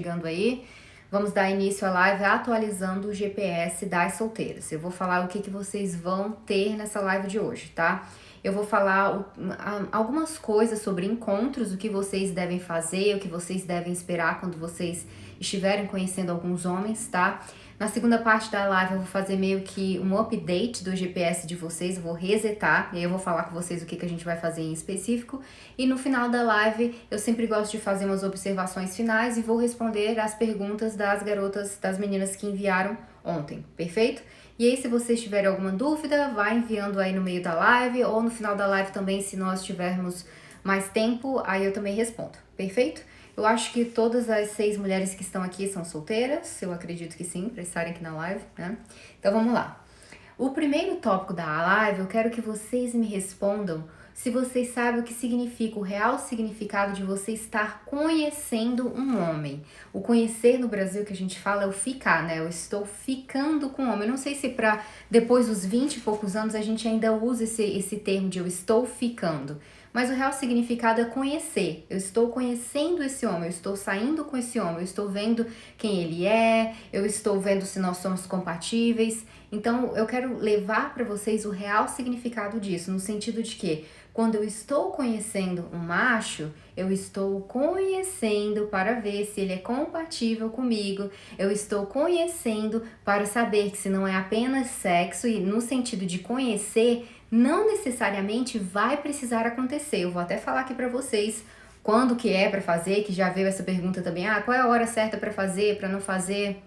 chegando aí, vamos dar início à live atualizando o GPS das solteiras. Eu vou falar o que vocês vão ter nessa live de hoje, tá? Eu vou falar algumas coisas sobre encontros, o que vocês devem fazer, o que vocês devem esperar quando vocês estiverem conhecendo alguns homens, tá? Na segunda parte da live eu vou fazer meio que um update do GPS de vocês, eu vou resetar, e aí eu vou falar com vocês o que a gente vai fazer em específico. E no final da live eu sempre gosto de fazer umas observações finais e vou responder as perguntas das garotas, das meninas que enviaram ontem, perfeito? E aí se vocês tiverem alguma dúvida, vai enviando aí no meio da live ou no final da live também, se nós tivermos mais tempo, aí eu também respondo, perfeito? Eu acho que todas as 6 mulheres que estão aqui são solteiras, eu acredito que sim, para estarem aqui na live, né? Então vamos lá. O primeiro tópico da live, eu quero que vocês me respondam se vocês sabem o que significa, o real significado de você estar conhecendo um homem. O conhecer no Brasil que a gente fala é o ficar, né? Eu estou ficando com um homem. Eu não sei se para depois dos 20 e poucos anos a gente ainda usa esse termo de eu estou ficando. Mas o real significado é conhecer. Eu estou conhecendo esse homem, eu estou saindo com esse homem, eu estou vendo quem ele é, eu estou vendo se nós somos compatíveis. Então, eu quero levar para vocês o real significado disso, no sentido de que quando eu estou conhecendo um macho, eu estou conhecendo para ver se ele é compatível comigo, eu estou conhecendo para saber que se não é apenas sexo, e no sentido de conhecer, não necessariamente vai precisar acontecer. Eu vou até falar aqui para vocês quando que é para fazer, que já veio essa pergunta também, qual é a hora certa para fazer, para não fazer?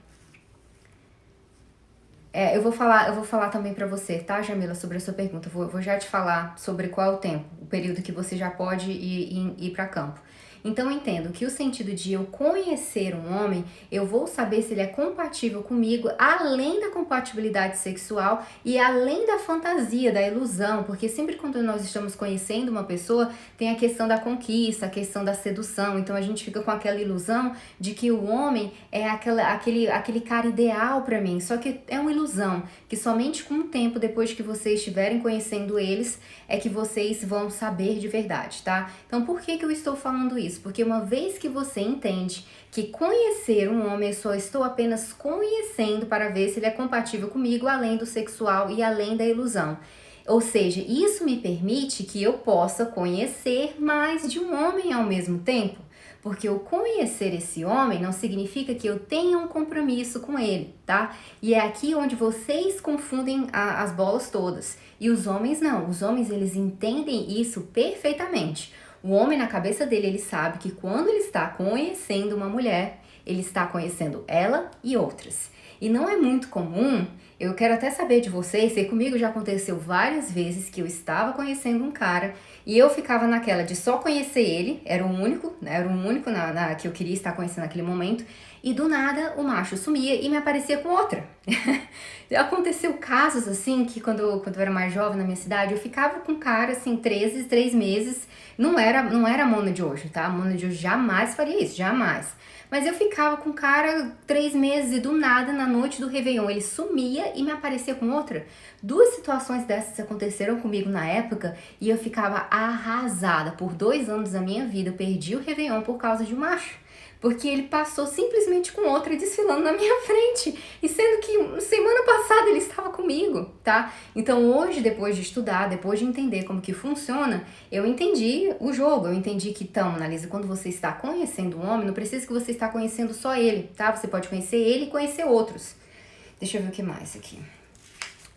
Eu vou falar também pra você, tá, Jamila, sobre a sua pergunta. Vou já te falar sobre qual é o tempo, o período que você já pode ir para campo. Então, eu entendo que o sentido de eu conhecer um homem, eu vou saber se ele é compatível comigo, além da compatibilidade sexual e além da fantasia, da ilusão, porque sempre quando nós estamos conhecendo uma pessoa, tem a questão da conquista, a questão da sedução, então a gente fica com aquela ilusão de que o homem é aquele cara ideal pra mim, só que é uma ilusão, que somente com o tempo, depois que vocês estiverem conhecendo eles, é que vocês vão saber de verdade, tá? Então, por que eu estou falando isso? Porque uma vez que você entende que conhecer um homem, eu só estou apenas conhecendo para ver se ele é compatível comigo, além do sexual e além da ilusão. Ou seja, isso me permite que eu possa conhecer mais de um homem ao mesmo tempo. Porque eu conhecer esse homem não significa que eu tenha um compromisso com ele, tá? E é aqui onde vocês confundem as bolas todas. E os homens não. Os homens, eles entendem isso perfeitamente. O homem, na cabeça dele, ele sabe que quando ele está conhecendo uma mulher, ele está conhecendo ela e outras. E não é muito comum, eu quero até saber de vocês, e comigo já aconteceu várias vezes que eu estava conhecendo um cara e eu ficava naquela de só conhecer ele, era o único, né? Era o único que eu queria estar conhecendo naquele momento, e do nada o macho sumia e me aparecia com outra. Aconteceu casos assim que quando eu era mais jovem na minha cidade, eu ficava com um cara assim, 3 meses, não era a Mona de hoje, tá? A Mona de hoje jamais faria isso, jamais. Mas eu ficava com o cara 3 meses e do nada, na noite do Réveillon, ele sumia e me aparecia com outra. 2 situações dessas aconteceram comigo na época e eu ficava arrasada. Por 2 anos da minha vida, eu perdi o Réveillon por causa de um macho. Porque ele passou simplesmente com outra desfilando na minha frente. E sendo que semana passada ele estava comigo, tá? Então hoje, depois de estudar, depois de entender como que funciona, eu entendi o jogo. Eu entendi que, então, Analisa, quando você está conhecendo um homem, não precisa que você está conhecendo só ele, tá? Você pode conhecer ele e conhecer outros. Deixa eu ver o que mais aqui.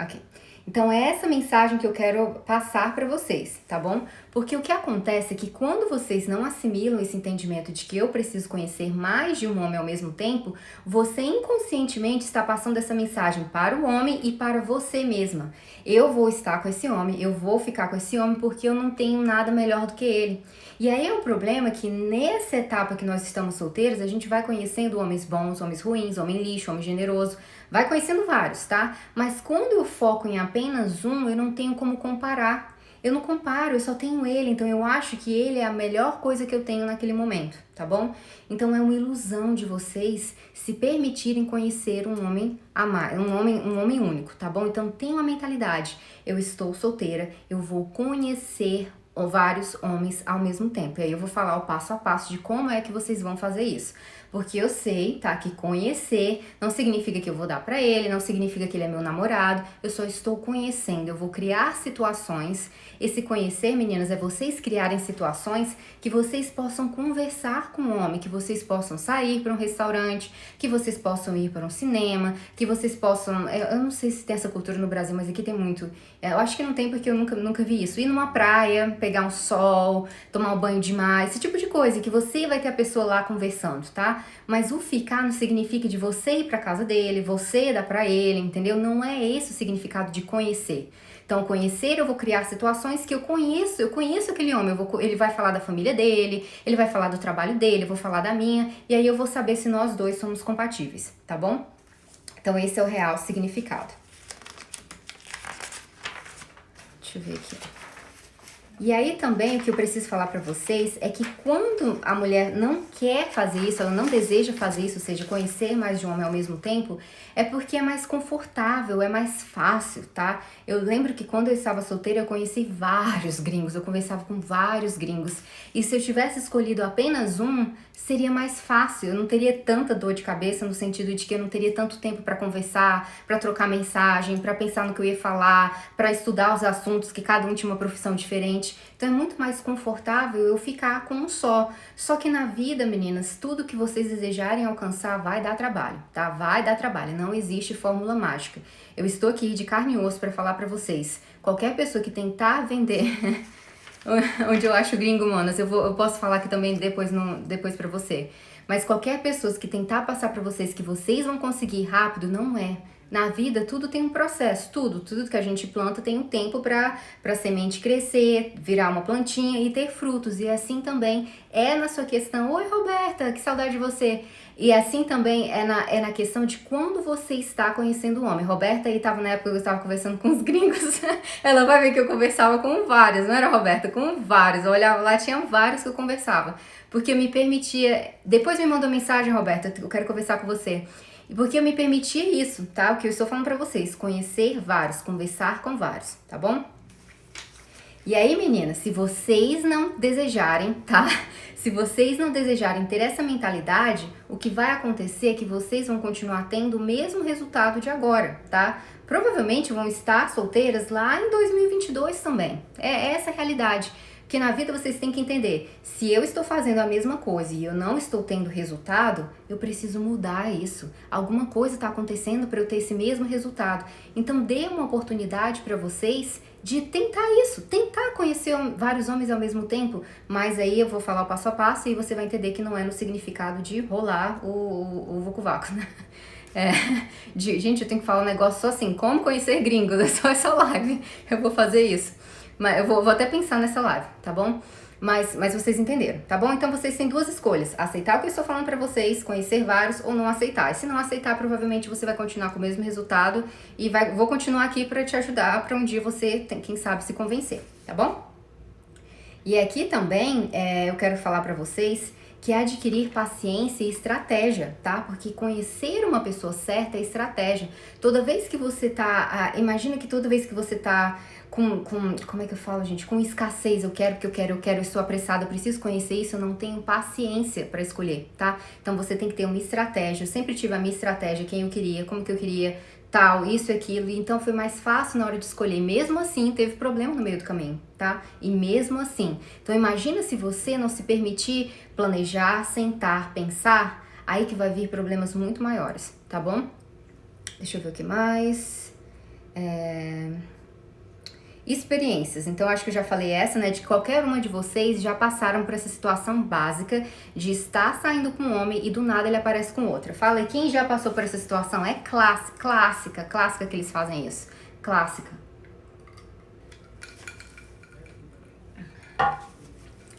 Ok. Então é essa mensagem que eu quero passar para vocês, tá bom? Porque o que acontece é que quando vocês não assimilam esse entendimento de que eu preciso conhecer mais de um homem ao mesmo tempo, você inconscientemente está passando essa mensagem para o homem e para você mesma. Eu vou estar com esse homem, eu vou ficar com esse homem porque eu não tenho nada melhor do que ele. E aí é o problema que nessa etapa que nós estamos solteiros, a gente vai conhecendo homens bons, homens ruins, homem lixo, homem generoso, vai conhecendo vários, tá? Mas quando eu foco em apenas um, eu não tenho como comparar. Eu não comparo, eu só tenho ele, então eu acho que ele é a melhor coisa que eu tenho naquele momento, tá bom? Então é uma ilusão de vocês se permitirem conhecer um homem um homem único, tá bom? Então tem uma mentalidade, eu estou solteira, eu vou conhecer vários homens ao mesmo tempo. E aí eu vou falar o passo a passo de como é que vocês vão fazer isso. Porque eu sei, tá, que conhecer não significa que eu vou dar pra ele, não significa que ele é meu namorado, eu só estou conhecendo, eu vou criar situações. Esse conhecer, meninas, é vocês criarem situações que vocês possam conversar com o homem, que vocês possam sair para um restaurante, que vocês possam ir para um cinema, que vocês possam, eu não sei se tem essa cultura no Brasil, mas aqui tem muito. Eu acho que não tem porque eu nunca vi isso. Ir numa praia, pegar um sol, tomar um banho de mar, esse tipo de coisa, que você vai ter a pessoa lá conversando, tá? Mas o ficar não significa de você ir pra casa dele, você dar pra ele, entendeu? Não é esse o significado de conhecer. Então, conhecer, eu vou criar situações que eu conheço aquele homem, ele vai falar da família dele, ele vai falar do trabalho dele, eu vou falar da minha, e aí eu vou saber se nós dois somos compatíveis, tá bom? Então, esse é o real significado. Deixa eu ver aqui. E aí também o que eu preciso falar pra vocês é que quando a mulher não quer fazer isso, ela não deseja fazer isso, ou seja, conhecer mais de um homem ao mesmo tempo, é porque é mais confortável, é mais fácil, tá? Eu lembro que quando eu estava solteira eu conheci vários gringos, eu conversava com vários gringos, e se eu tivesse escolhido apenas um, seria mais fácil, eu não teria tanta dor de cabeça no sentido de que eu não teria tanto tempo pra conversar, pra trocar mensagem, pra pensar no que eu ia falar, pra estudar os assuntos, que cada um tinha uma profissão diferente. Então é muito mais confortável eu ficar com um só. Só que na vida, meninas, tudo que vocês desejarem alcançar vai dar trabalho, tá? Vai dar trabalho, não existe fórmula mágica. Eu estou aqui de carne e osso para falar para vocês. Qualquer pessoa que tentar vender onde eu acho gringo, manas, eu posso falar aqui também depois para você. Mas qualquer pessoa que tentar passar para vocês que vocês vão conseguir rápido, não é. Na vida, tudo tem um processo, tudo que a gente planta tem um tempo para semente crescer, virar uma plantinha e ter frutos. E assim também é na sua questão, oi Roberta, que saudade de você. E assim também é na questão de quando você está conhecendo o homem. Roberta aí tava na época que eu estava conversando com os gringos, ela vai ver que eu conversava com vários, não era Roberta? Com vários, eu olhava lá, tinha vários que eu conversava. Porque me permitia, depois me mandou mensagem, Roberta, eu quero conversar com você. E porque eu me permitia isso, tá? O que eu estou falando pra vocês, conhecer vários, conversar com vários, tá bom? E aí, meninas, se vocês não desejarem, tá? Se vocês não desejarem ter essa mentalidade, o que vai acontecer é que vocês vão continuar tendo o mesmo resultado de agora, tá? Provavelmente vão estar solteiras lá em 2022 também. É essa a realidade. Porque na vida vocês têm que entender, se eu estou fazendo a mesma coisa e eu não estou tendo resultado, eu preciso mudar isso. Alguma coisa está acontecendo para eu ter esse mesmo resultado. Então dê uma oportunidade para vocês de tentar isso, tentar conhecer vários homens ao mesmo tempo, mas aí eu vou falar o passo a passo e você vai entender que não é no significado de rolar o vucu-vacu, né? Gente, eu tenho que falar um negócio só assim, como conhecer gringos, é só essa live, eu vou fazer isso. Mas eu vou até pensar nessa live, tá bom? Mas vocês entenderam, tá bom? Então vocês têm duas escolhas, aceitar o que eu estou falando pra vocês, conhecer vários ou não aceitar. E se não aceitar, provavelmente você vai continuar com o mesmo resultado e vou continuar aqui pra te ajudar pra um dia você, quem sabe, se convencer, tá bom? E aqui também eu quero falar pra vocês que é adquirir paciência e estratégia, tá? Porque conhecer uma pessoa certa é estratégia. Toda vez que você tá... imagina que toda vez que você tá com como é que eu falo, gente? Com escassez, eu quero, eu estou apressada, eu preciso conhecer isso, eu não tenho paciência pra escolher, tá? Então você tem que ter uma estratégia. Eu sempre tive a minha estratégia, quem eu queria, como que eu queria, tal, isso e aquilo. Então foi mais fácil na hora de escolher. Mesmo assim, teve problema no meio do caminho, tá? E mesmo assim. Então imagina se você não se permitir planejar, sentar, pensar, aí que vai vir problemas muito maiores, tá bom? Deixa eu ver o que mais. Experiências. Então, acho que eu já falei essa, né? De que qualquer uma de vocês já passaram por essa situação básica de estar saindo com um homem e do nada ele aparece com outra. Fala aí, quem já passou por essa situação? É clássica que eles fazem isso. Clássica.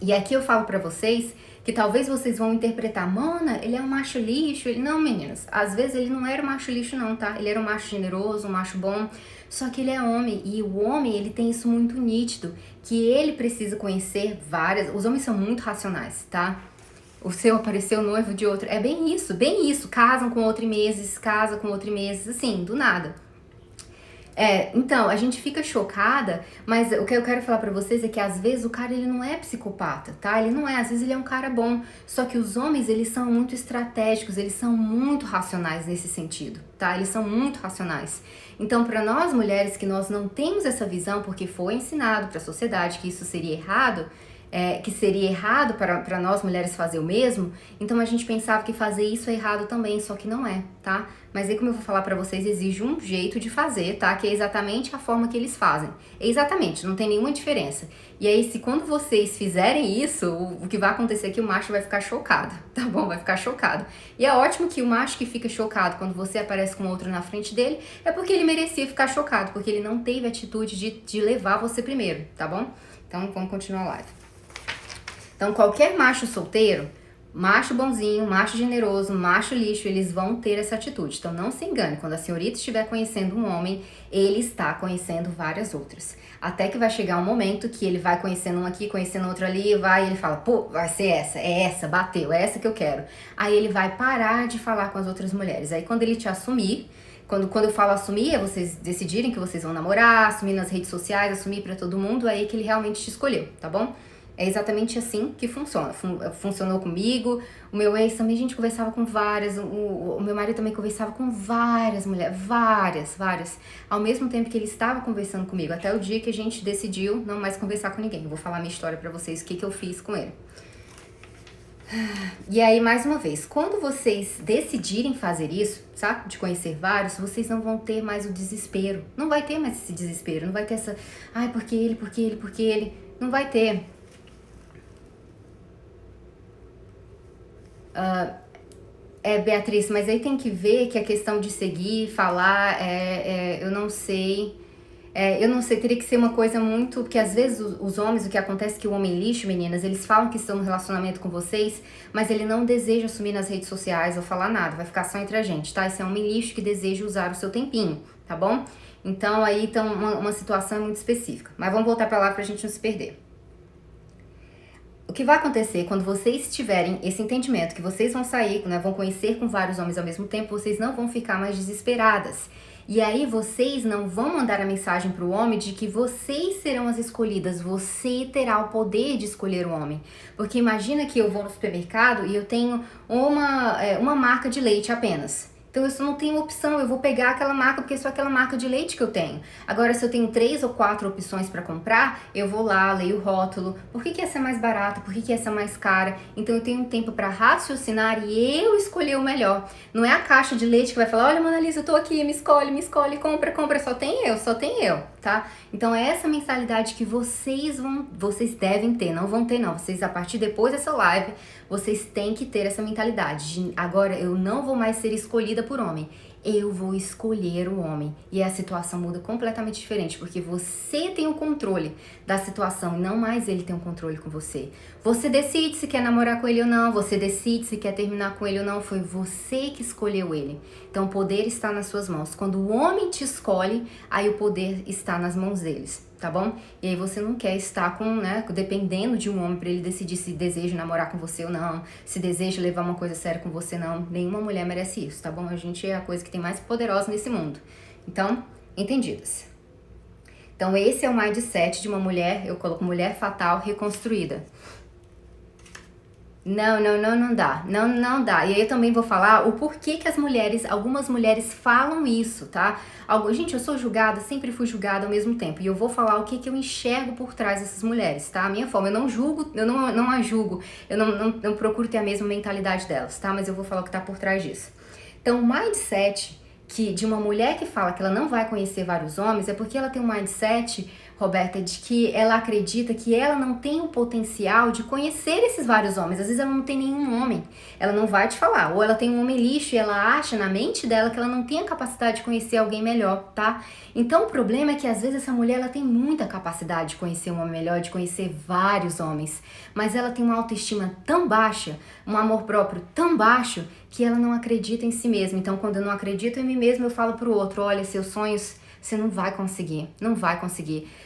E aqui eu falo pra vocês que talvez vocês vão interpretar, mana, ele é um macho lixo. Não, meninas, às vezes ele não era um macho lixo não, tá? Ele era um macho generoso, um macho bom, só que ele é homem, e o homem, ele tem isso muito nítido, que ele precisa conhecer várias... Os homens são muito racionais, tá? O seu apareceu noivo de outro, é bem isso, casam com outro em meses, assim, do nada. Então, a gente fica chocada, mas o que eu quero falar pra vocês é que às vezes o cara ele não é psicopata, tá? Ele não é, às vezes ele é um cara bom. Só que os homens, eles são muito estratégicos, eles são muito racionais nesse sentido, tá? Eles são muito racionais. Então, pra nós mulheres que nós não temos essa visão, porque foi ensinado pra sociedade que isso seria errado, que seria errado para nós mulheres fazer o mesmo, então a gente pensava que fazer isso é errado também, só que não é, tá? Mas aí, como eu vou falar pra vocês, exige um jeito de fazer, tá? Que é exatamente a forma que eles fazem. Exatamente, não tem nenhuma diferença. E aí, se quando vocês fizerem isso, o que vai acontecer é que o macho vai ficar chocado, tá bom? Vai ficar chocado. E é ótimo que o macho que fica chocado quando você aparece com outro na frente dele, é porque ele merecia ficar chocado, porque ele não teve atitude de levar você primeiro, tá bom? Então, vamos continuar a live. Então, qualquer macho solteiro, macho bonzinho, macho generoso, macho lixo, eles vão ter essa atitude. Então, não se engane, quando a senhorita estiver conhecendo um homem, ele está conhecendo várias outras. Até que vai chegar um momento que ele vai conhecendo um aqui, conhecendo outro ali, e ele fala, pô, vai ser essa, é essa, bateu, é essa que eu quero. Aí ele vai parar de falar com as outras mulheres. Aí, quando ele te assumir, quando eu falo assumir, é vocês decidirem que vocês vão namorar, assumir nas redes sociais, assumir pra todo mundo, aí que ele realmente te escolheu, tá bom? É exatamente assim que funciona. Funcionou comigo. O meu ex também, a gente conversava com várias. O meu marido também conversava com várias mulheres. Várias. Ao mesmo tempo que ele estava conversando comigo. Até o dia que a gente decidiu não mais conversar com ninguém. Eu vou falar minha história pra vocês, o que eu fiz com ele. E aí, mais uma vez, quando vocês decidirem fazer isso, sabe? De conhecer vários, vocês não vão ter mais o desespero. Não vai ter mais esse desespero. Não vai ter essa... Ai, porque ele... Não vai ter... Beatriz, mas aí tem que ver que a questão de seguir, falar, eu não sei. Teria que ser uma coisa muito... Porque às vezes os homens, o que acontece é que o homem lixo, meninas, eles falam que estão no relacionamento com vocês, mas ele não deseja assumir nas redes sociais ou falar nada, vai ficar só entre a gente, tá? Esse é um homem lixo que deseja usar o seu tempinho, tá bom? Então aí tá uma situação muito específica. Mas vamos voltar pra lá pra gente não se perder. O que vai acontecer quando vocês tiverem esse entendimento, que vocês vão sair, né, vão conhecer com vários homens ao mesmo tempo, vocês não vão ficar mais desesperadas. E aí vocês não vão mandar a mensagem pro homem de que vocês serão as escolhidas, você terá o poder de escolher o homem. Porque imagina que eu vou no supermercado e eu tenho uma marca de leite apenas. Então eu só não tenho opção, eu vou pegar aquela marca porque é só aquela marca de leite que eu tenho. Agora, se eu tenho 3 ou 4 opções para comprar, eu vou lá, leio o rótulo. Por que essa é mais barata? Por que essa é mais cara? Então eu tenho um tempo para raciocinar e eu escolher o melhor. Não é a caixa de leite que vai falar, olha, Mona Lisa, eu tô aqui, me escolhe, compra, só tem eu, tá? Então é essa mentalidade que vocês devem ter, não vão ter não. Vocês, a partir depois dessa live, vocês têm que ter essa mentalidade de, agora eu não vou mais ser escolhida por homem, eu vou escolher o homem. E a situação muda completamente diferente, porque você tem o controle da situação e não mais ele tem o controle com você. Você decide se quer namorar com ele ou não, você decide se quer terminar com ele ou não, foi você que escolheu ele. Então o poder está nas suas mãos. Quando o homem te escolhe, aí o poder está nas mãos deles, tá bom? E aí você não quer estar dependendo de um homem para ele decidir se deseja namorar com você ou não, se deseja levar uma coisa séria com você não. Nenhuma mulher merece isso, tá bom? A gente é a coisa que tem mais poderosa nesse mundo. Então, entendidas. Então esse é o mindset de uma mulher, eu coloco mulher fatal reconstruída. Não dá. Não dá. E aí eu também vou falar o porquê que algumas mulheres falam isso, tá? Gente, eu sou julgada, sempre fui julgada ao mesmo tempo. E eu vou falar o que eu enxergo por trás dessas mulheres, tá? A minha forma, eu não julgo, eu não a julgo, eu não procuro ter a mesma mentalidade delas, tá? Mas eu vou falar o que tá por trás disso. Então, o mindset de uma mulher que fala que ela não vai conhecer vários homens é porque ela tem um mindset, Roberta, de que ela acredita que ela não tem o potencial de conhecer esses vários homens. Às vezes ela não tem nenhum homem, ela não vai te falar. Ou ela tem um homem lixo e ela acha na mente dela que ela não tem a capacidade de conhecer alguém melhor, tá? Então o problema é que às vezes essa mulher ela tem muita capacidade de conhecer um homem melhor, de conhecer vários homens. Mas ela tem uma autoestima tão baixa, um amor próprio tão baixo, que ela não acredita em si mesma. Então quando eu não acredito em mim mesma, eu falo pro outro, olha, seus sonhos... Você não vai conseguir.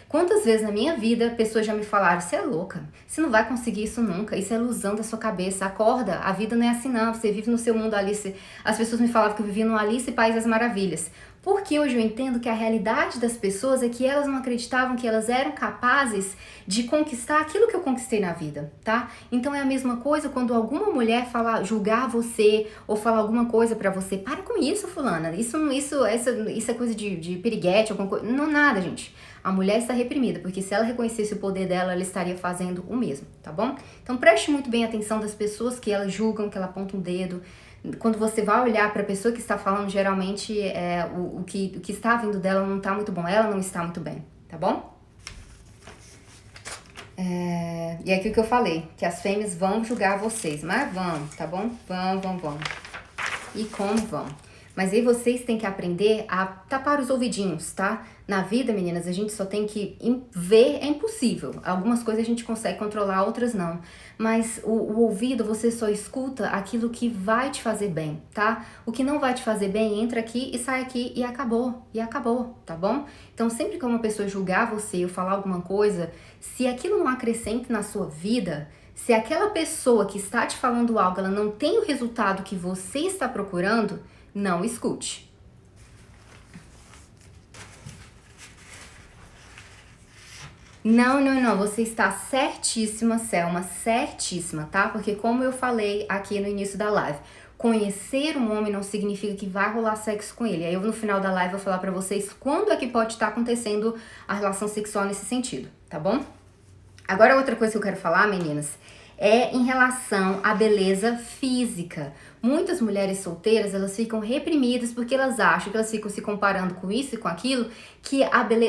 Quantas vezes na minha vida pessoas já me falaram, você é louca, você não vai conseguir isso nunca, isso é ilusão da sua cabeça, acorda, a vida não é assim não, você vive no seu mundo Alice. As pessoas me falavam que eu vivia no Alice e País das Maravilhas. Porque hoje eu entendo que a realidade das pessoas é que elas não acreditavam que elas eram capazes de conquistar aquilo que eu conquistei na vida, tá? Então é a mesma coisa quando alguma mulher julgar você ou falar alguma coisa pra você. Para com isso, fulana. Isso é coisa de piriguete, alguma coisa. Não, nada, gente. A mulher está reprimida, porque se ela reconhecesse o poder dela, ela estaria fazendo o mesmo, tá bom? Então preste muito bem atenção das pessoas que elas julgam, que ela aponta um dedo. Quando você vai olhar para a pessoa que está falando, geralmente o que está vindo dela não está muito bom, ela não está muito bem, tá bom? E é aquilo que eu falei, que as fêmeas vão julgar vocês, mas vão, tá bom? Vão. E como vão? Mas aí vocês têm que aprender a tapar os ouvidinhos, tá? Na vida, meninas, a gente só tem que ver, é impossível. Algumas coisas a gente consegue controlar, outras não. Mas o ouvido, você só escuta aquilo que vai te fazer bem, tá? O que não vai te fazer bem, entra aqui e sai aqui e acabou, tá bom? Então, sempre que uma pessoa julgar você ou falar alguma coisa, se aquilo não acrescenta na sua vida, se aquela pessoa que está te falando algo, ela não tem o resultado que você está procurando, não escute. Não, você está certíssima, Selma, certíssima, tá? Porque como eu falei aqui no início da live, conhecer um homem não significa que vai rolar sexo com ele. Aí eu no final da live vou falar pra vocês quando é que pode estar acontecendo a relação sexual nesse sentido, tá bom? Agora outra coisa que eu quero falar, meninas, é em relação à beleza física. Muitas mulheres solteiras, elas ficam reprimidas porque elas acham que elas ficam se comparando com isso e com aquilo, que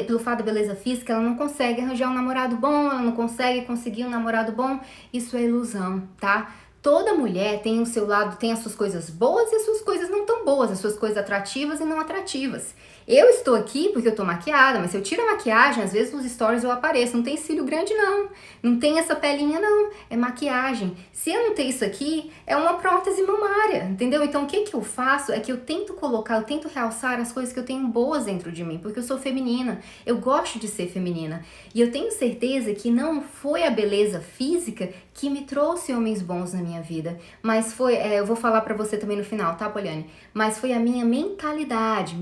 pelo fato da beleza física, ela não consegue arranjar um namorado bom, ela não consegue conseguir um namorado bom. Isso é ilusão, tá? Toda mulher tem o seu lado, tem as suas coisas boas e as suas coisas não tão boas, as suas coisas atrativas e não atrativas. Eu estou aqui porque eu tô maquiada, mas se eu tiro a maquiagem, às vezes nos stories eu apareço. Não tem cílio grande, não. Não tem essa pelinha, não. É maquiagem. Se eu não ter isso aqui, é uma prótese mamária, entendeu? Então, o que eu faço é que eu tento realçar as coisas que eu tenho boas dentro de mim, porque eu sou feminina. Eu gosto de ser feminina. E eu tenho certeza que não foi a beleza física que me trouxe homens bons na minha vida, mas foi, eu vou falar pra você também no final, tá, Poliane? Mas foi a minha mentalidade.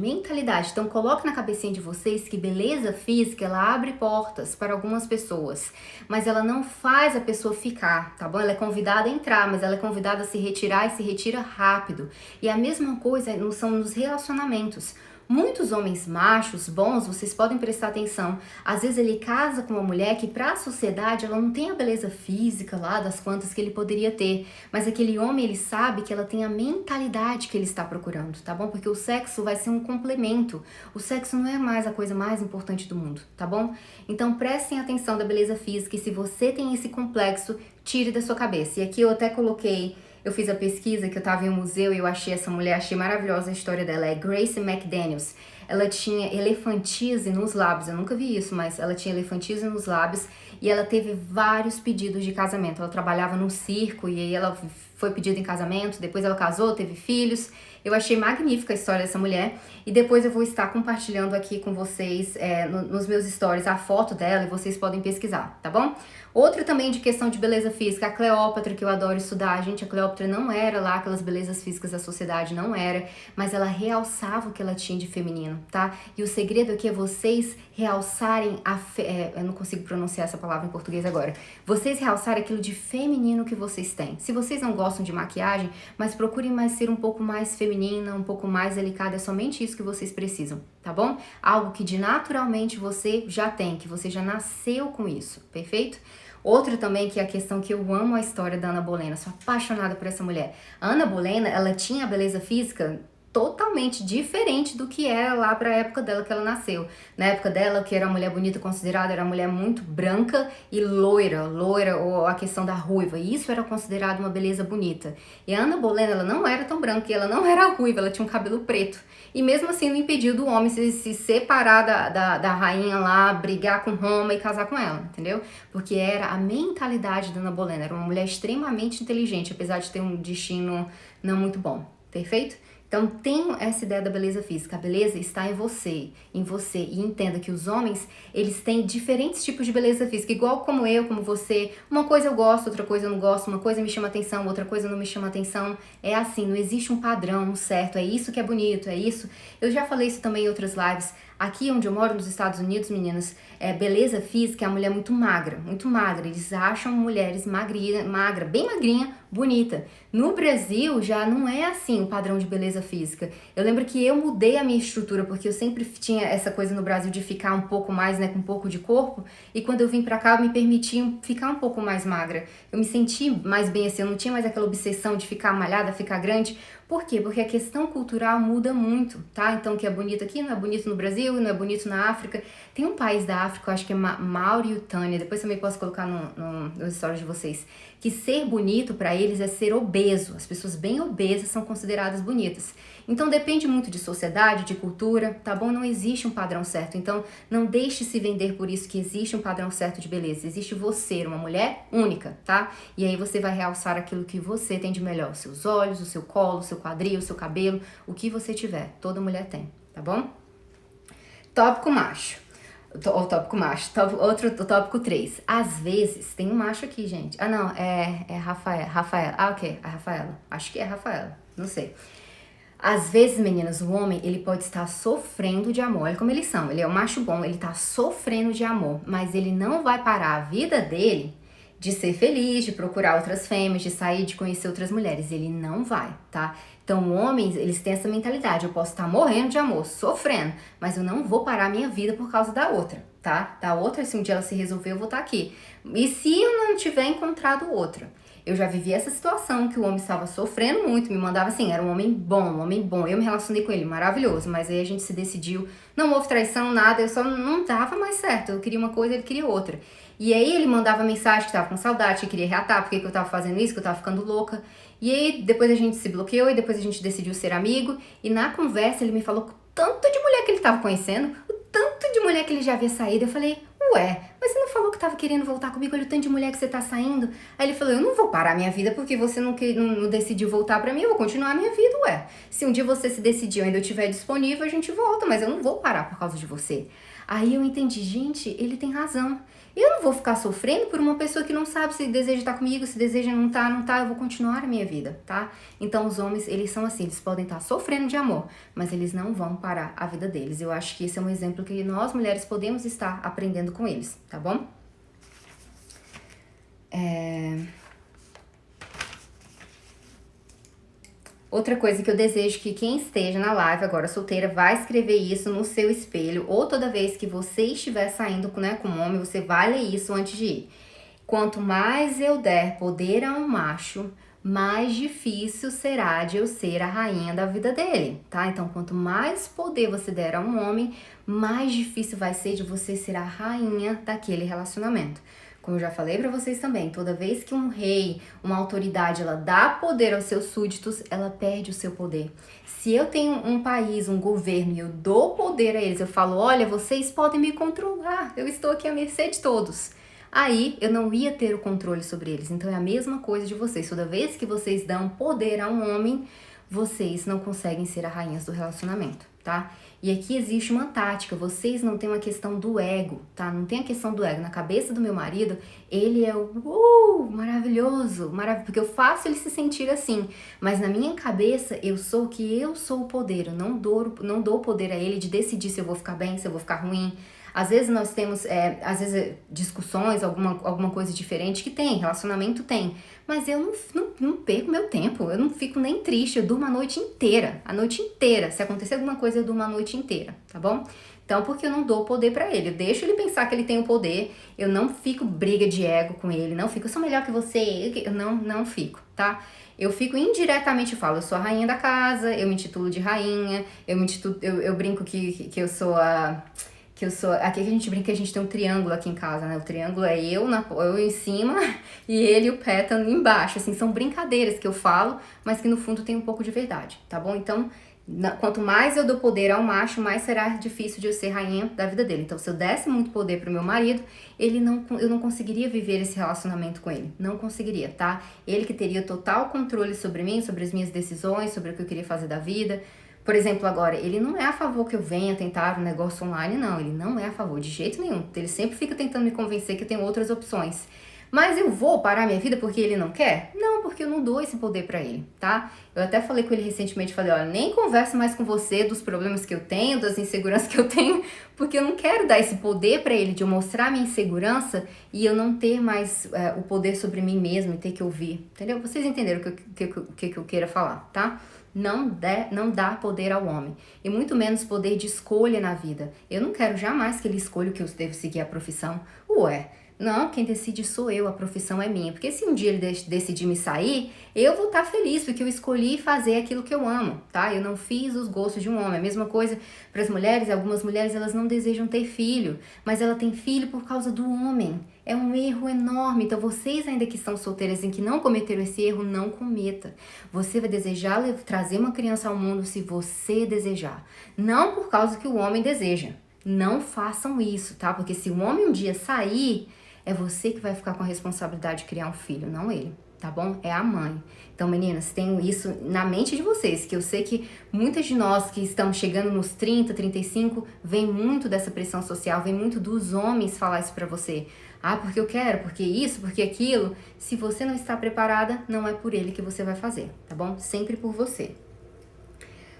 Então coloque na cabecinha de vocês que beleza física, ela abre portas para algumas pessoas, mas ela não faz a pessoa ficar, tá bom? Ela é convidada a entrar, mas ela é convidada a se retirar e se retira rápido. E a mesma coisa são nos relacionamentos. Muitos homens machos, bons, vocês podem prestar atenção, às vezes ele casa com uma mulher que para a sociedade ela não tem a beleza física lá das quantas que ele poderia ter, mas aquele homem ele sabe que ela tem a mentalidade que ele está procurando, tá bom? Porque o sexo vai ser um complemento, o sexo não é mais a coisa mais importante do mundo, tá bom? Então prestem atenção da beleza física e se você tem esse complexo, tire da sua cabeça. E aqui eu até coloquei... Eu fiz a pesquisa que eu tava em um museu e eu achei essa mulher, achei maravilhosa a história dela, é Grace McDaniels. Ela tinha elefantise nos lábios, eu nunca vi isso, mas ela tinha elefantise nos lábios e ela teve vários pedidos de casamento. Ela trabalhava no circo e aí ela foi pedida em casamento, depois ela casou, teve filhos. Eu achei magnífica a história dessa mulher e depois eu vou estar compartilhando aqui com vocês nos meus stories a foto dela e vocês podem pesquisar, tá bom? Outra também de questão de beleza física, a Cleópatra, que eu adoro estudar. Gente, a Cleópatra não era lá aquelas belezas físicas da sociedade, não era, mas ela realçava o que ela tinha de feminino, tá? E o segredo aqui é vocês realçarem eu não consigo pronunciar essa palavra em português agora. Vocês realçarem aquilo de feminino que vocês têm. Se vocês não gostam de maquiagem, mas procurem mais ser um pouco mais feminina, um pouco mais delicada, é somente isso que vocês precisam, tá bom? Algo que de naturalmente você já tem, que você já nasceu com isso, perfeito? Outro também que é a questão que eu amo a história da Ana Bolena, sou apaixonada por essa mulher. A Ana Bolena, ela tinha a beleza física totalmente diferente do que era lá para a época dela que ela nasceu. Na época dela, que era uma mulher bonita considerada, era uma mulher muito branca e loira, ou a questão da ruiva, e isso era considerado uma beleza bonita. E a Ana Bolena, ela não era tão branca, e ela não era ruiva, ela tinha um cabelo preto. E mesmo assim não impediu do homem se separar da rainha lá, brigar com Roma e casar com ela, entendeu? Porque era a mentalidade da Ana Bolena, era uma mulher extremamente inteligente, apesar de ter um destino não muito bom, perfeito? Então, tenham essa ideia da beleza física. A beleza está em você, em você. E entenda que os homens, eles têm diferentes tipos de beleza física. Igual como eu, como você. Uma coisa eu gosto, outra coisa eu não gosto. Uma coisa me chama atenção, outra coisa não me chama atenção. É assim, não existe um padrão, um certo. É isso que é bonito, é isso. Eu já falei isso também em outras lives. Aqui onde eu moro, nos Estados Unidos, meninas, beleza física é a mulher muito magra, muito magra. Eles acham mulheres magra, bem magrinha, bonita. No Brasil, já não é assim o padrão de beleza física. Eu lembro que eu mudei a minha estrutura, porque eu sempre tinha essa coisa no Brasil de ficar um pouco mais, né, com um pouco de corpo. E quando eu vim pra cá, eu me permiti ficar um pouco mais magra. Eu me senti mais bem assim, eu não tinha mais aquela obsessão de ficar malhada, ficar grande. Por quê? Porque a questão cultural muda muito, tá? Então, o que é bonito aqui não é bonito no Brasil, não é bonito na África. Tem um país da África, eu acho que é Mauritânia, depois também posso colocar nos stories de vocês, que ser bonito para eles é ser obeso. As pessoas bem obesas são consideradas bonitas. Então, depende muito de sociedade, de cultura, tá bom? Não existe um padrão certo. Então, não deixe se vender por isso que existe um padrão certo de beleza. Existe você, uma mulher única, tá? E aí você vai realçar aquilo que você tem de melhor. Os seus olhos, o seu colo, o seu quadril, o seu cabelo, o que você tiver. Toda mulher tem, tá bom? Tópico macho. O tópico macho. O tópico 3. Às vezes, tem um macho aqui, gente. Ah, não, é Rafaela. Ah, ok, é Rafaela. Acho que é Rafaela, não sei. Às vezes, meninas, o homem, ele pode estar sofrendo de amor. Olha como eles são. Ele é um macho bom, ele tá sofrendo de amor. Mas ele não vai parar a vida dele de ser feliz, de procurar outras fêmeas, de sair, de conhecer outras mulheres. Ele não vai, tá? Então, homens, eles têm essa mentalidade. Eu posso estar morrendo de amor, sofrendo, mas eu não vou parar a minha vida por causa da outra, tá? Da outra, se um dia ela se resolver, eu vou estar aqui. E se eu não tiver encontrado outra? Eu já vivi essa situação que o homem estava sofrendo muito, me mandava assim, era um homem bom, um homem bom. Eu me relacionei com ele, maravilhoso, mas aí a gente se decidiu, não houve traição, nada, eu só não dava mais certo. Eu queria uma coisa, ele queria outra. E aí ele mandava mensagem que tava com saudade, que queria reatar, porque que eu tava fazendo isso, que eu tava ficando louca. E aí depois a gente se bloqueou e depois a gente decidiu ser amigo. E na conversa ele me falou o tanto de mulher que ele tava conhecendo, o tanto de mulher que ele já havia saído. Eu falei, ué, mas você não falou que tava querendo voltar comigo? Olha o tanto de mulher que você tá saindo. Aí ele falou, eu não vou parar minha vida porque você não decidiu voltar pra mim, eu vou continuar a minha vida, ué. Se um dia você se decidir e ainda eu estiver disponível, a gente volta, mas eu não vou parar por causa de você. Aí eu entendi, gente, ele tem razão. Eu não vou ficar sofrendo por uma pessoa que não sabe se deseja estar comigo, se deseja não tá, eu vou continuar a minha vida, tá? Então os homens, eles são assim, eles podem estar sofrendo de amor, mas eles não vão parar a vida deles. Eu acho que esse é um exemplo que nós, mulheres, podemos estar aprendendo com eles, tá bom? Outra coisa que eu desejo que quem esteja na live agora solteira vai escrever isso no seu espelho, ou toda vez que você estiver saindo, né, com um homem, você vai ler isso antes de ir. Quanto mais eu der poder a um macho, mais difícil será de eu ser a rainha da vida dele, tá? Então, quanto mais poder você der a um homem, mais difícil vai ser de você ser a rainha daquele relacionamento. Como eu já falei pra vocês também, toda vez que um rei, uma autoridade, ela dá poder aos seus súditos, ela perde o seu poder. Se eu tenho um país, um governo, e eu dou poder a eles, eu falo, olha, vocês podem me controlar, eu estou aqui à mercê de todos. Aí eu não ia ter o controle sobre eles. Então é a mesma coisa de vocês. Toda vez que vocês dão poder a um homem, vocês não conseguem ser as rainhas do relacionamento, tá? E aqui existe uma tática, vocês não têm uma questão do ego, tá? Não tem a questão do ego. Na cabeça do meu marido, ele é o maravilhoso, porque eu faço ele se sentir assim. Mas na minha cabeça, eu sou o poder, eu não dou poder a ele de decidir se eu vou ficar bem, se eu vou ficar ruim. Às vezes nós temos, discussões, alguma coisa diferente que tem, relacionamento tem. Mas eu não perco meu tempo, eu não fico nem triste, eu durmo a noite inteira. Se acontecer alguma coisa, eu durmo a noite inteira, tá bom? Então, porque eu não dou poder pra ele, eu deixo ele pensar que ele tem o poder, eu não fico briga de ego com ele, não fico, eu sou melhor que você, eu não fico, tá? Eu fico indiretamente, falo, eu sou a rainha da casa, eu me intitulo de rainha, eu brinco que eu sou a... Aqui que a gente brinca que a gente tem um triângulo aqui em casa, né? O triângulo é eu em cima e ele e o Pétalo embaixo. Assim, são brincadeiras que eu falo, mas que no fundo tem um pouco de verdade, tá bom? Então, Quanto mais eu dou poder ao macho, mais será difícil de eu ser rainha da vida dele. Então, se eu desse muito poder pro meu marido, eu não conseguiria viver esse relacionamento com ele. Não conseguiria, tá? Ele que teria total controle sobre mim, sobre as minhas decisões, sobre o que eu queria fazer da vida. Por exemplo, agora, ele não é a favor que eu venha tentar um negócio online, não. Ele não é a favor, de jeito nenhum. Ele sempre fica tentando me convencer que eu tenho outras opções. Mas eu vou parar minha vida porque ele não quer? Não, porque eu não dou esse poder pra ele, tá? Eu até falei com ele recentemente, falei, olha, nem converso mais com você dos problemas que eu tenho, das inseguranças que eu tenho, porque eu não quero dar esse poder pra ele de eu mostrar minha insegurança e eu não ter mais o poder sobre mim mesmo e ter que ouvir, entendeu? Vocês entenderam o que eu queira falar, tá? Não dá poder ao homem, e muito menos poder de escolha na vida. Eu não quero jamais que ele escolha o que eu devo seguir a profissão. Ué, não, quem decide sou eu, a profissão é minha. Porque se um dia ele decidir me sair, eu vou estar feliz, porque eu escolhi fazer aquilo que eu amo, tá? Eu não fiz os gostos de um homem. A mesma coisa para as mulheres, algumas mulheres elas não desejam ter filho, mas ela tem filho por causa do homem. É um erro enorme. Então vocês ainda que são solteiras em que não cometeram esse erro, não cometa. Você vai desejar trazer uma criança ao mundo se você desejar. Não por causa que o homem deseja. Não façam isso, tá? Porque se o homem um dia sair, é você que vai ficar com a responsabilidade de criar um filho, não ele, tá bom? É a mãe. Então, meninas, tenham isso na mente de vocês, que eu sei que muitas de nós que estamos chegando nos 30, 35, vem muito dessa pressão social, vem muito dos homens falar isso pra você. Ah, porque eu quero, porque isso, porque aquilo. Se você não está preparada, não é por ele que você vai fazer, tá bom? Sempre por você.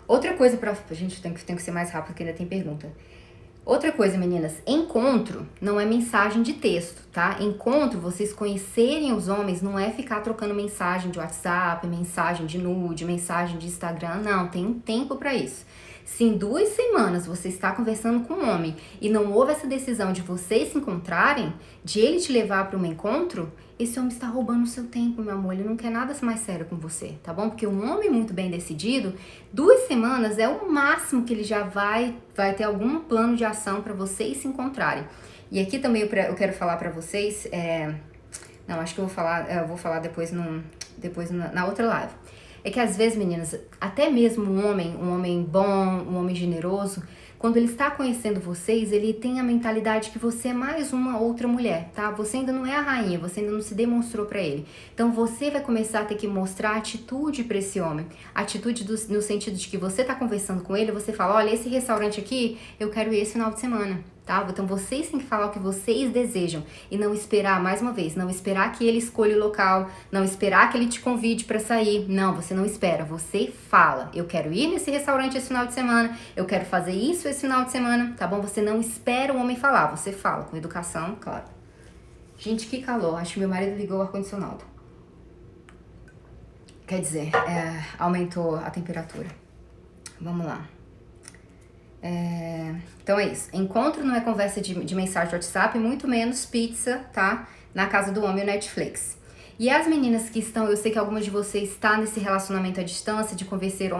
Outra coisa a gente tem que ser mais rápido, porque ainda tem pergunta. Outra coisa, meninas, encontro não é mensagem de texto, tá? Encontro, vocês conhecerem os homens, não é ficar trocando mensagem de WhatsApp, mensagem de nude, mensagem de Instagram, não, tem um tempo pra isso. Se em 2 semanas você está conversando com um homem e não houve essa decisão de vocês se encontrarem, de ele te levar para um encontro, esse homem está roubando o seu tempo, meu amor. Ele não quer nada mais sério com você, tá bom? Porque um homem muito bem decidido, 2 semanas é o máximo que ele já vai ter algum plano de ação para vocês se encontrarem. E aqui também eu quero falar para vocês, não, acho que eu vou falar depois na outra live. É que às vezes, meninas, até mesmo um homem bom, um homem generoso, quando ele está conhecendo vocês, ele tem a mentalidade que você é mais uma outra mulher, tá? Você ainda não é a rainha, você ainda não se demonstrou pra ele. Então você vai começar a ter que mostrar atitude pra esse homem. Atitude no sentido de que você tá conversando com ele, você fala, olha, esse restaurante aqui, eu quero ir esse final de semana. Tá? Então vocês têm que falar o que vocês desejam e não esperar, mais uma vez, não esperar que ele escolha o local, não esperar que ele te convide pra sair. Não, você não espera, você fala, eu quero ir nesse restaurante esse final de semana, eu quero fazer isso esse final de semana, tá bom? Você não espera o homem falar, você fala, com educação, claro. Gente, que calor, acho que meu marido ligou o ar-condicionado. Quer dizer, aumentou a temperatura. Vamos lá. Então é isso. Encontro não é conversa de mensagem de WhatsApp, muito menos pizza, tá? Na casa do homem, o Netflix. E as meninas que estão, eu sei que algumas de vocês estão nesse relacionamento à distância, de conhecer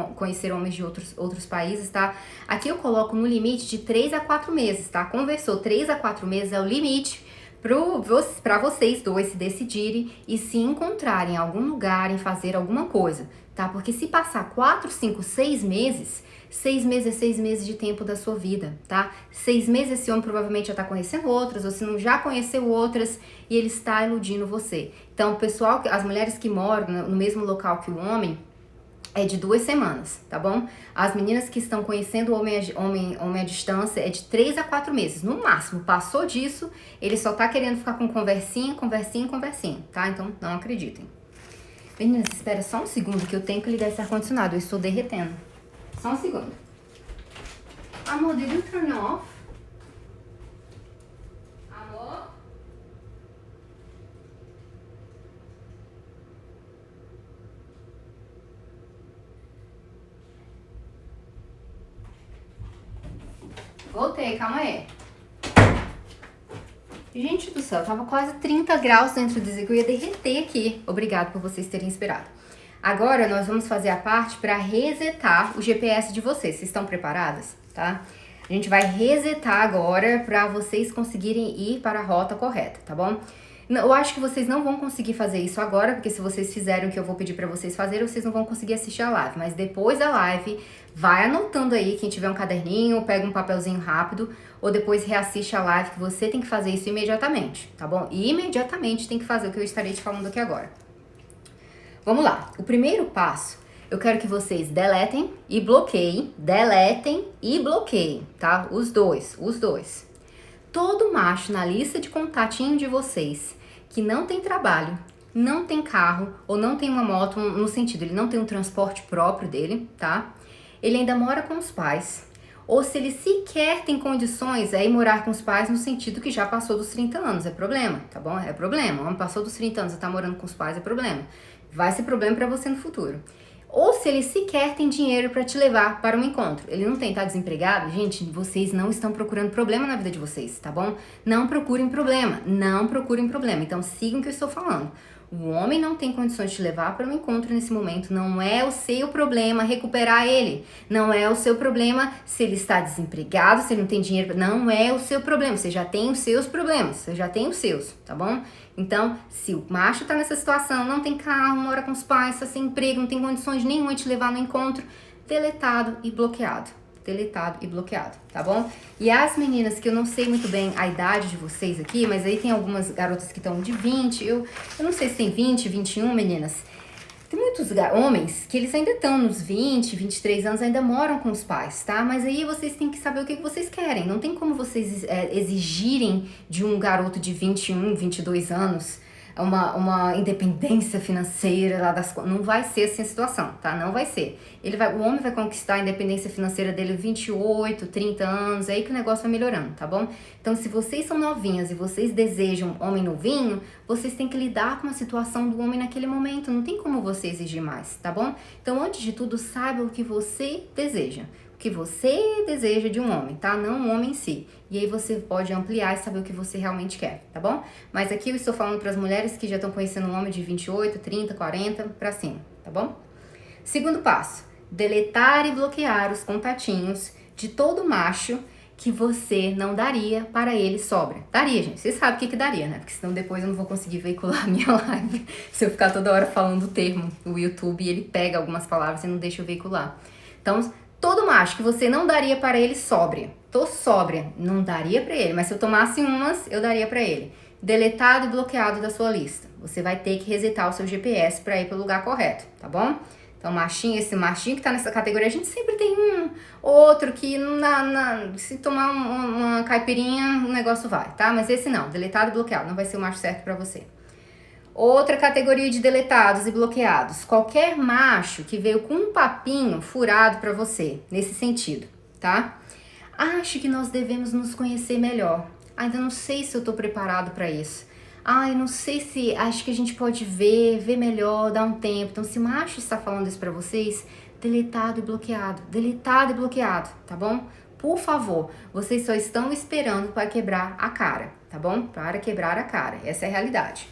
homens de outros países, tá? Aqui eu coloco no limite de 3 a 4 meses, tá? Conversou 3 a 4 meses é o limite para vocês dois se decidirem e se encontrarem em algum lugar, em fazer alguma coisa, tá? Porque se passar 4, 5, 6 meses... 6 meses é 6 meses de tempo da sua vida, tá? 6 meses esse homem provavelmente já tá conhecendo outras, ou se não já conheceu outras, e ele está iludindo você. Então, o pessoal, as mulheres que moram no mesmo local que o homem, é de 2 semanas, tá bom? As meninas que estão conhecendo o homem à distância é de 3 a 4 meses, no máximo. Passou disso, ele só tá querendo ficar com conversinha, tá? Então, não acreditem. Meninas, espera só um segundo que eu tenho que ligar esse ar-condicionado, eu estou derretendo. Só um segundo. Amor, did you turn off? Amor? Voltei, calma aí. Gente do céu, tava quase 30 graus dentro do que eu ia derreter aqui. Obrigada por vocês terem esperado. Agora nós vamos fazer a parte para resetar o GPS de vocês. Vocês estão preparadas, tá? A gente vai resetar agora para vocês conseguirem ir para a rota correta, tá bom? Eu acho que vocês não vão conseguir fazer isso agora, porque se vocês fizerem o que eu vou pedir pra vocês fazerem, vocês não vão conseguir assistir a live. Mas depois da live, vai anotando aí, quem tiver um caderninho, pega um papelzinho rápido, ou depois reassiste a live, que você tem que fazer isso imediatamente, tá bom? E imediatamente tem que fazer o que eu estarei te falando aqui agora. Vamos lá. O primeiro passo, eu quero que vocês deletem e bloqueiem, tá? Os dois. Todo macho na lista de contatinho de vocês que não tem trabalho, não tem carro ou não tem uma moto, no sentido, ele não tem um transporte próprio dele, tá? Ele ainda mora com os pais, ou se ele sequer tem condições, é ir morar com os pais no sentido que já passou dos 30 anos, é problema, tá bom? É problema, o homem passou dos 30 anos e tá morando com os pais, é problema. Vai ser problema pra você no futuro. Ou se ele sequer tem dinheiro pra te levar para um encontro. Ele não tem, tá desempregado? Gente, vocês não estão procurando problema na vida de vocês, tá bom? Não procurem problema. Então sigam o que eu estou falando. O homem não tem condições de te levar para um encontro nesse momento. Não é o seu problema recuperar ele. Não é o seu problema se ele está desempregado, se ele não tem dinheiro. Não é o seu problema. Você já tem os seus problemas. Você já tem os seus, tá bom? Então, se o macho tá nessa situação, não tem carro, mora com os pais, tá sem emprego, não tem condições nenhuma de te levar no encontro, deletado e bloqueado, tá bom? E as meninas, que eu não sei muito bem a idade de vocês aqui, mas aí tem algumas garotas que estão de 20, eu não sei se tem 20, 21 meninas. Tem muitos homens que eles ainda estão nos 20, 23 anos, ainda moram com os pais, tá? Mas aí vocês têm que saber o que vocês querem. Não tem como vocês exigirem de um garoto de 21, 22 anos uma independência financeira lá das coisas. Não vai ser assim a situação, tá? Não vai ser. O homem vai conquistar a independência financeira dele 28, 30 anos, é aí que o negócio vai melhorando, tá bom? Então, se vocês são novinhas e vocês desejam homem novinho, vocês têm que lidar com a situação do homem naquele momento. Não tem como você exigir mais, tá bom? Então, antes de tudo, saiba o que você deseja. O que você deseja de um homem, tá? Não um homem em si. E aí você pode ampliar e saber o que você realmente quer, tá bom? Mas aqui eu estou falando para as mulheres que já estão conhecendo um homem de 28, 30, 40 pra cima, tá bom? Segundo passo, deletar e bloquear os contatinhos de todo macho que você não daria para ele sóbria. Daria, gente. Vocês sabem o que daria, né? Porque senão depois eu não vou conseguir veicular a minha live. Se eu ficar toda hora falando o termo, o YouTube, ele pega algumas palavras e não deixa eu veicular. Então, todo macho que você não daria para ele sóbria. Tô sóbria, não daria para ele, mas se eu tomasse umas, eu daria para ele. Deletado e bloqueado da sua lista. Você vai ter que resetar o seu GPS para ir para o lugar correto, tá bom? Então, esse machinho que tá nessa categoria, a gente sempre tem um outro que se tomar uma caipirinha, o negócio vai, tá? Mas esse não, deletado e bloqueado, não vai ser o macho certo para você. Outra categoria de deletados e bloqueados. Qualquer macho que veio com um papinho furado pra você, nesse sentido, tá? Acho que nós devemos nos conhecer melhor. Ainda não sei se eu tô preparado pra isso. Eu não sei se... Acho que a gente pode ver melhor, dar um tempo. Então, se o macho está falando isso pra vocês, deletado e bloqueado, tá bom? Por favor, vocês só estão esperando para quebrar a cara, tá bom? Para quebrar a cara. Essa é a realidade.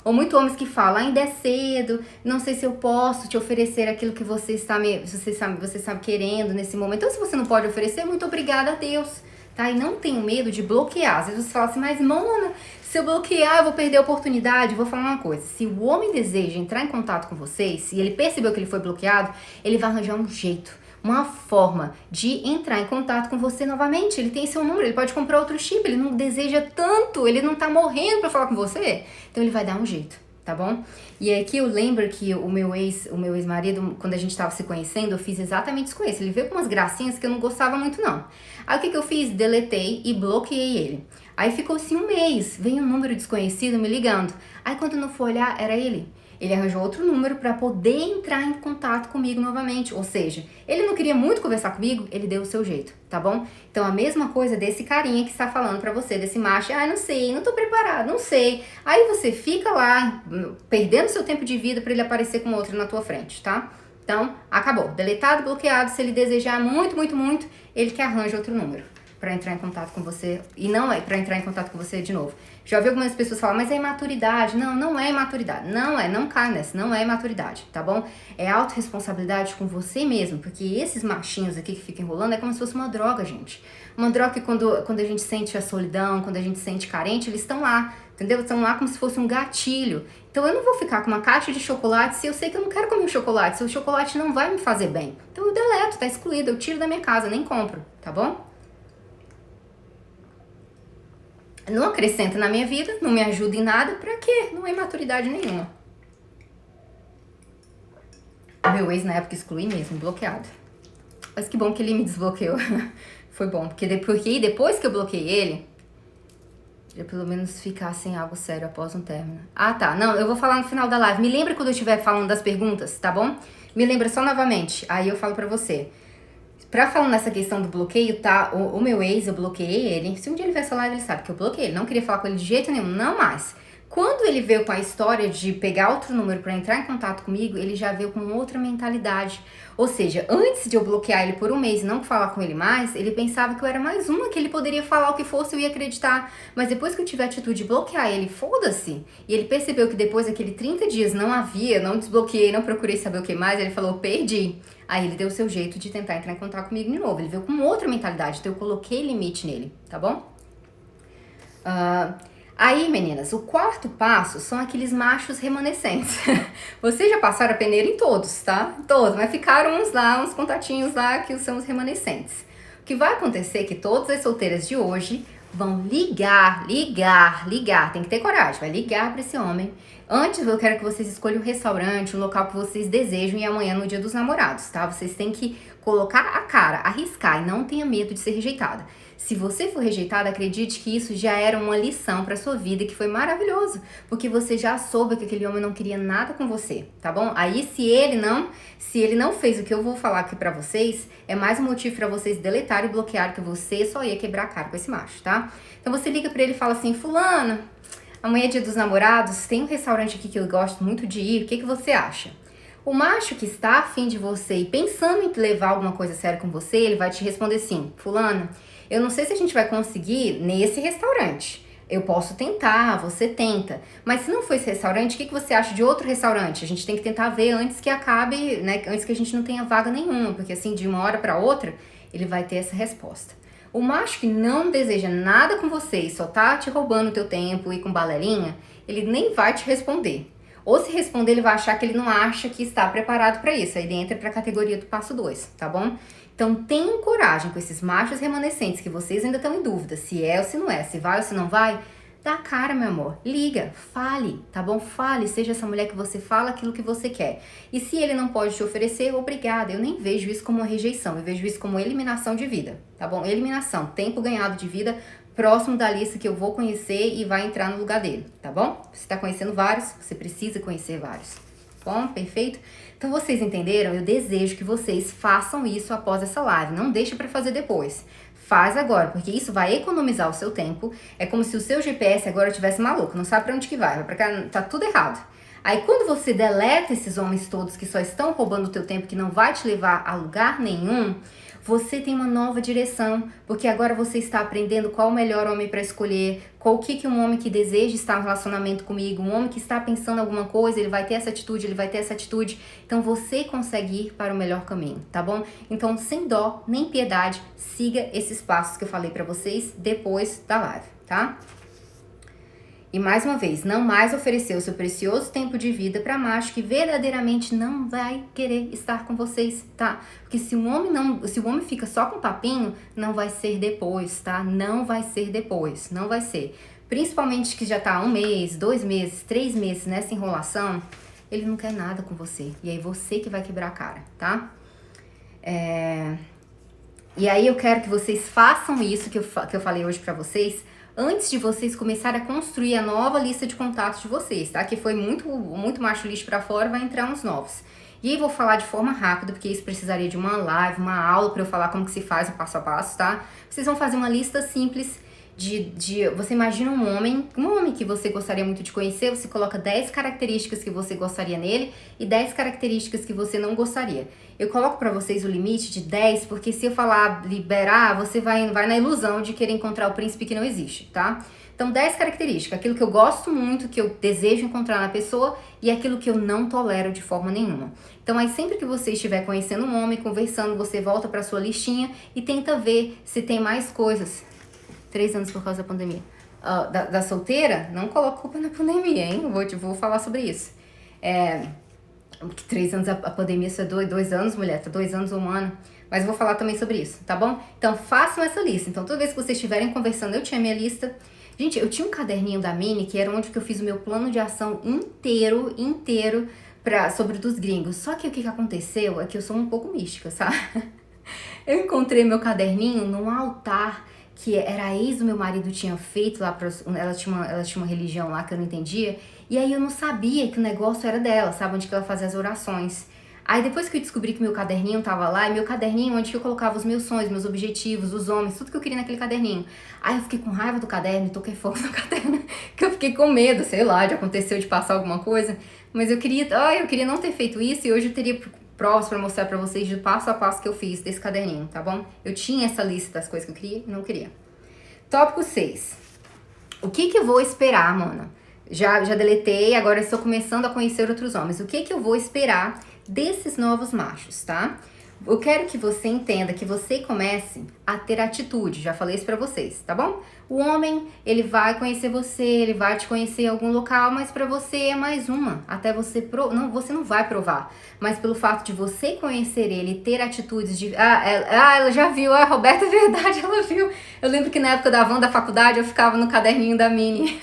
Ou muitos homens que falam, ainda é cedo, não sei se eu posso te oferecer aquilo que você está querendo nesse momento. Então, se você não pode oferecer, muito obrigada a Deus, tá? E não tenho medo de bloquear. Às vezes você fala assim, mas Mona, se eu bloquear, eu vou perder a oportunidade. Vou falar uma coisa, se o homem deseja entrar em contato com vocês, se ele percebeu que ele foi bloqueado, ele vai arranjar um jeito, uma forma de entrar em contato com você novamente. Ele tem seu número, ele pode comprar outro chip, ele não deseja tanto, ele não tá morrendo pra falar com você, então ele vai dar um jeito, tá bom? E aqui eu lembro que o meu ex-marido, quando a gente tava se conhecendo, eu fiz exatamente isso com ele. Ele veio com umas gracinhas que eu não gostava muito, não. Aí o que eu fiz? Deletei e bloqueei ele. Aí ficou assim um mês, veio um número desconhecido me ligando. Aí quando eu não fui olhar, era ele. Ele arranjou outro número para poder entrar em contato comigo novamente. Ou seja, ele não queria muito conversar comigo, ele deu o seu jeito, tá bom? Então, a mesma coisa desse carinha que está falando para você, desse macho. Não sei, não tô preparado, não sei. Aí você fica lá, perdendo seu tempo de vida para ele aparecer com outro na tua frente, tá? Então, acabou. Deletado, bloqueado. Se ele desejar muito, muito, muito, ele que arranja outro número. pra entrar em contato com você, e não é pra entrar em contato com você de novo. Já ouvi algumas pessoas falar, mas é imaturidade. Não, não é imaturidade. Não cai nessa, não é imaturidade, tá bom? É autorresponsabilidade com você mesmo, porque esses machinhos aqui que ficam enrolando é como se fosse uma droga, gente. Uma droga que quando a gente sente a solidão, quando a gente sente carente, eles estão lá, entendeu? Estão lá como se fosse um gatilho. Então eu não vou ficar com uma caixa de chocolate se eu sei que eu não quero comer um chocolate, se o chocolate não vai me fazer bem. Então eu deleto, tá excluído, eu tiro da minha casa, nem compro, tá bom? Não acrescenta na minha vida, não me ajuda em nada, pra quê? Não é maturidade nenhuma. O meu ex na época excluí mesmo, bloqueado. Mas que bom que ele me desbloqueou. Foi bom, porque depois que eu bloqueei ele, eu pelo menos ficar sem algo sério após um término. Ah, tá. Não, eu vou falar no final da live. Me lembra quando eu estiver falando das perguntas, tá bom? Me lembra só novamente, aí eu falo pra você. Pra falar nessa questão do bloqueio, tá? O meu ex, eu bloqueei ele. Se um dia ele ver essa live, ele sabe que eu bloqueei ele. Não queria falar com ele de jeito nenhum, não mais. Quando ele veio com a história de pegar outro número pra entrar em contato comigo, ele já veio com outra mentalidade. Ou seja, antes de eu bloquear ele por um mês e não falar com ele mais, ele pensava que eu era mais uma, que ele poderia falar o que fosse e eu ia acreditar. Mas depois que eu tive a atitude de bloquear ele, foda-se. E ele percebeu que depois daquele 30 dias não desbloqueei, não procurei saber o que mais, ele falou, perdi. Aí ele deu o seu jeito de tentar entrar em contato comigo de novo. Ele veio com outra mentalidade, então eu coloquei limite nele, tá bom? Aí, meninas, o quarto passo são aqueles machos remanescentes. Vocês já passaram a peneira em todos, tá? Todos, mas ficaram uns contatinhos lá que são os remanescentes. O que vai acontecer é que todas as solteiras de hoje vão ligar. Tem que ter coragem, vai ligar pra esse homem. Antes, eu quero que vocês escolham um restaurante, um local que vocês desejam e amanhã no dia dos namorados, tá? Vocês têm que colocar a cara, arriscar e não tenha medo de ser rejeitada. Se você for rejeitada, acredite que isso já era uma lição pra sua vida, que foi maravilhoso, porque você já soube que aquele homem não queria nada com você, tá bom? Aí se ele não fez o que eu vou falar aqui pra vocês, é mais um motivo pra vocês deletarem e bloquearem que você só ia quebrar a cara com esse macho, tá? Então você liga pra ele e fala assim, fulano, amanhã é dia dos namorados, tem um restaurante aqui que eu gosto muito de ir, o que você acha? O macho que está afim de você e pensando em levar alguma coisa séria com você, ele vai te responder assim, fulano, eu não sei se a gente vai conseguir nesse restaurante. Eu posso tentar, você tenta. Mas se não for esse restaurante, o que você acha de outro restaurante? A gente tem que tentar ver antes que acabe, né? Antes que a gente não tenha vaga nenhuma. Porque assim, de uma hora para outra, ele vai ter essa resposta. O macho que não deseja nada com você e só tá te roubando o teu tempo e com balelinha, ele nem vai te responder. Ou se responder, ele vai achar que ele não acha que está preparado para isso. Aí ele entra para a categoria do passo 2, tá bom? Então tenham coragem com esses machos remanescentes que vocês ainda estão em dúvida se é ou se não é, se vai ou se não vai. Dá a cara, meu amor. Liga, fale, tá bom? Fale, seja essa mulher que você fala aquilo que você quer. E se ele não pode te oferecer, obrigada. Eu nem vejo isso como uma rejeição, eu vejo isso como eliminação de vida, tá bom? Eliminação, tempo ganhado de vida próximo da lista que eu vou conhecer e vai entrar no lugar dele, tá bom? Você tá conhecendo vários, você precisa conhecer vários. Bom, perfeito? Então vocês entenderam? Eu desejo que vocês façam isso após essa live. Não deixa pra fazer depois. Faz agora, porque isso vai economizar o seu tempo. É como se o seu GPS agora estivesse maluco, não sabe pra onde que vai pra cá, tá tudo errado. Aí quando você deleta esses homens todos que só estão roubando o teu tempo, que não vai te levar a lugar nenhum, você tem uma nova direção, porque agora você está aprendendo qual o melhor homem para escolher, qual que um homem que deseja estar no relacionamento comigo, um homem que está pensando alguma coisa, ele vai ter essa atitude, ele vai ter essa atitude. Então você consegue ir para o melhor caminho, tá bom? Então sem dó, nem piedade, siga esses passos que eu falei para vocês depois da live, tá? E mais uma vez, não mais oferecer o seu precioso tempo de vida para macho que verdadeiramente não vai querer estar com vocês, tá? Porque se o homem fica só com papinho, não vai ser depois, tá? Não vai ser depois, não vai ser. Principalmente que já tá 1 mês, 2 meses, 3 meses nessa enrolação, ele não quer nada com você. E aí você que vai quebrar a cara, tá? E aí eu quero que vocês façam isso que eu falei hoje pra vocês, antes de vocês começarem a construir a nova lista de contatos de vocês, tá? Que foi muito macho lixo pra fora, vai entrar uns novos. E aí vou falar de forma rápida, porque isso precisaria de uma live, uma aula pra eu falar como que se faz o passo a passo, tá? Vocês vão fazer uma lista simples Você imagina um homem que você gostaria muito de conhecer, você coloca 10 características que você gostaria nele e 10 características que você não gostaria. Eu coloco pra vocês o limite de 10, porque se eu falar liberar, você vai na ilusão de querer encontrar o príncipe que não existe, tá? Então, 10 características, aquilo que eu gosto muito, que eu desejo encontrar na pessoa e aquilo que eu não tolero de forma nenhuma. Então, aí sempre que você estiver conhecendo um homem, conversando, você volta pra sua listinha e tenta ver se tem mais coisas. 3 anos por causa da pandemia. Da solteira, não coloca culpa na pandemia, hein? Vou falar sobre isso. 3 anos a pandemia, isso é 2 anos, mulher, tá 2 anos, 1 ano. Mas eu vou falar também sobre isso, tá bom? Então façam essa lista. Então toda vez que vocês estiverem conversando, eu tinha minha lista. Gente, eu tinha um caderninho da Mini, que era onde que eu fiz o meu plano de ação inteiro sobre dos gringos. Só que o que aconteceu é que eu sou um pouco mística, sabe? Eu encontrei meu caderninho num altar que era a ex do meu marido tinha feito lá, ela tinha uma religião lá que eu não entendia, e aí eu não sabia que o negócio era dela, sabe, onde que ela fazia as orações. Aí depois que eu descobri que meu caderninho tava lá, e meu caderninho onde que eu colocava os meus sonhos, meus objetivos, os homens, tudo que eu queria naquele caderninho. Aí eu fiquei com raiva do caderno, toquei fogo no caderno, que eu fiquei com medo, sei lá, de acontecer de passar alguma coisa, mas eu queria não ter feito isso, e hoje eu teria provas pra mostrar pra vocês de passo a passo que eu fiz desse caderninho, tá bom? Eu tinha essa lista das coisas que eu queria e não queria. Tópico 6. O que eu vou esperar, mano? Já deletei, agora estou começando a conhecer outros homens. O que eu vou esperar desses novos machos, tá? Eu quero que você entenda, que você comece a ter atitude. Já falei isso pra vocês, tá bom? O homem, ele vai conhecer você, ele vai te conhecer em algum local, mas pra você é mais uma. Até você você não vai provar. Mas pelo fato de você conhecer ele, ter atitudes de... ela já viu, a Roberta, é verdade, ela viu. Eu lembro que na época da van da faculdade, eu ficava no caderninho da Mini.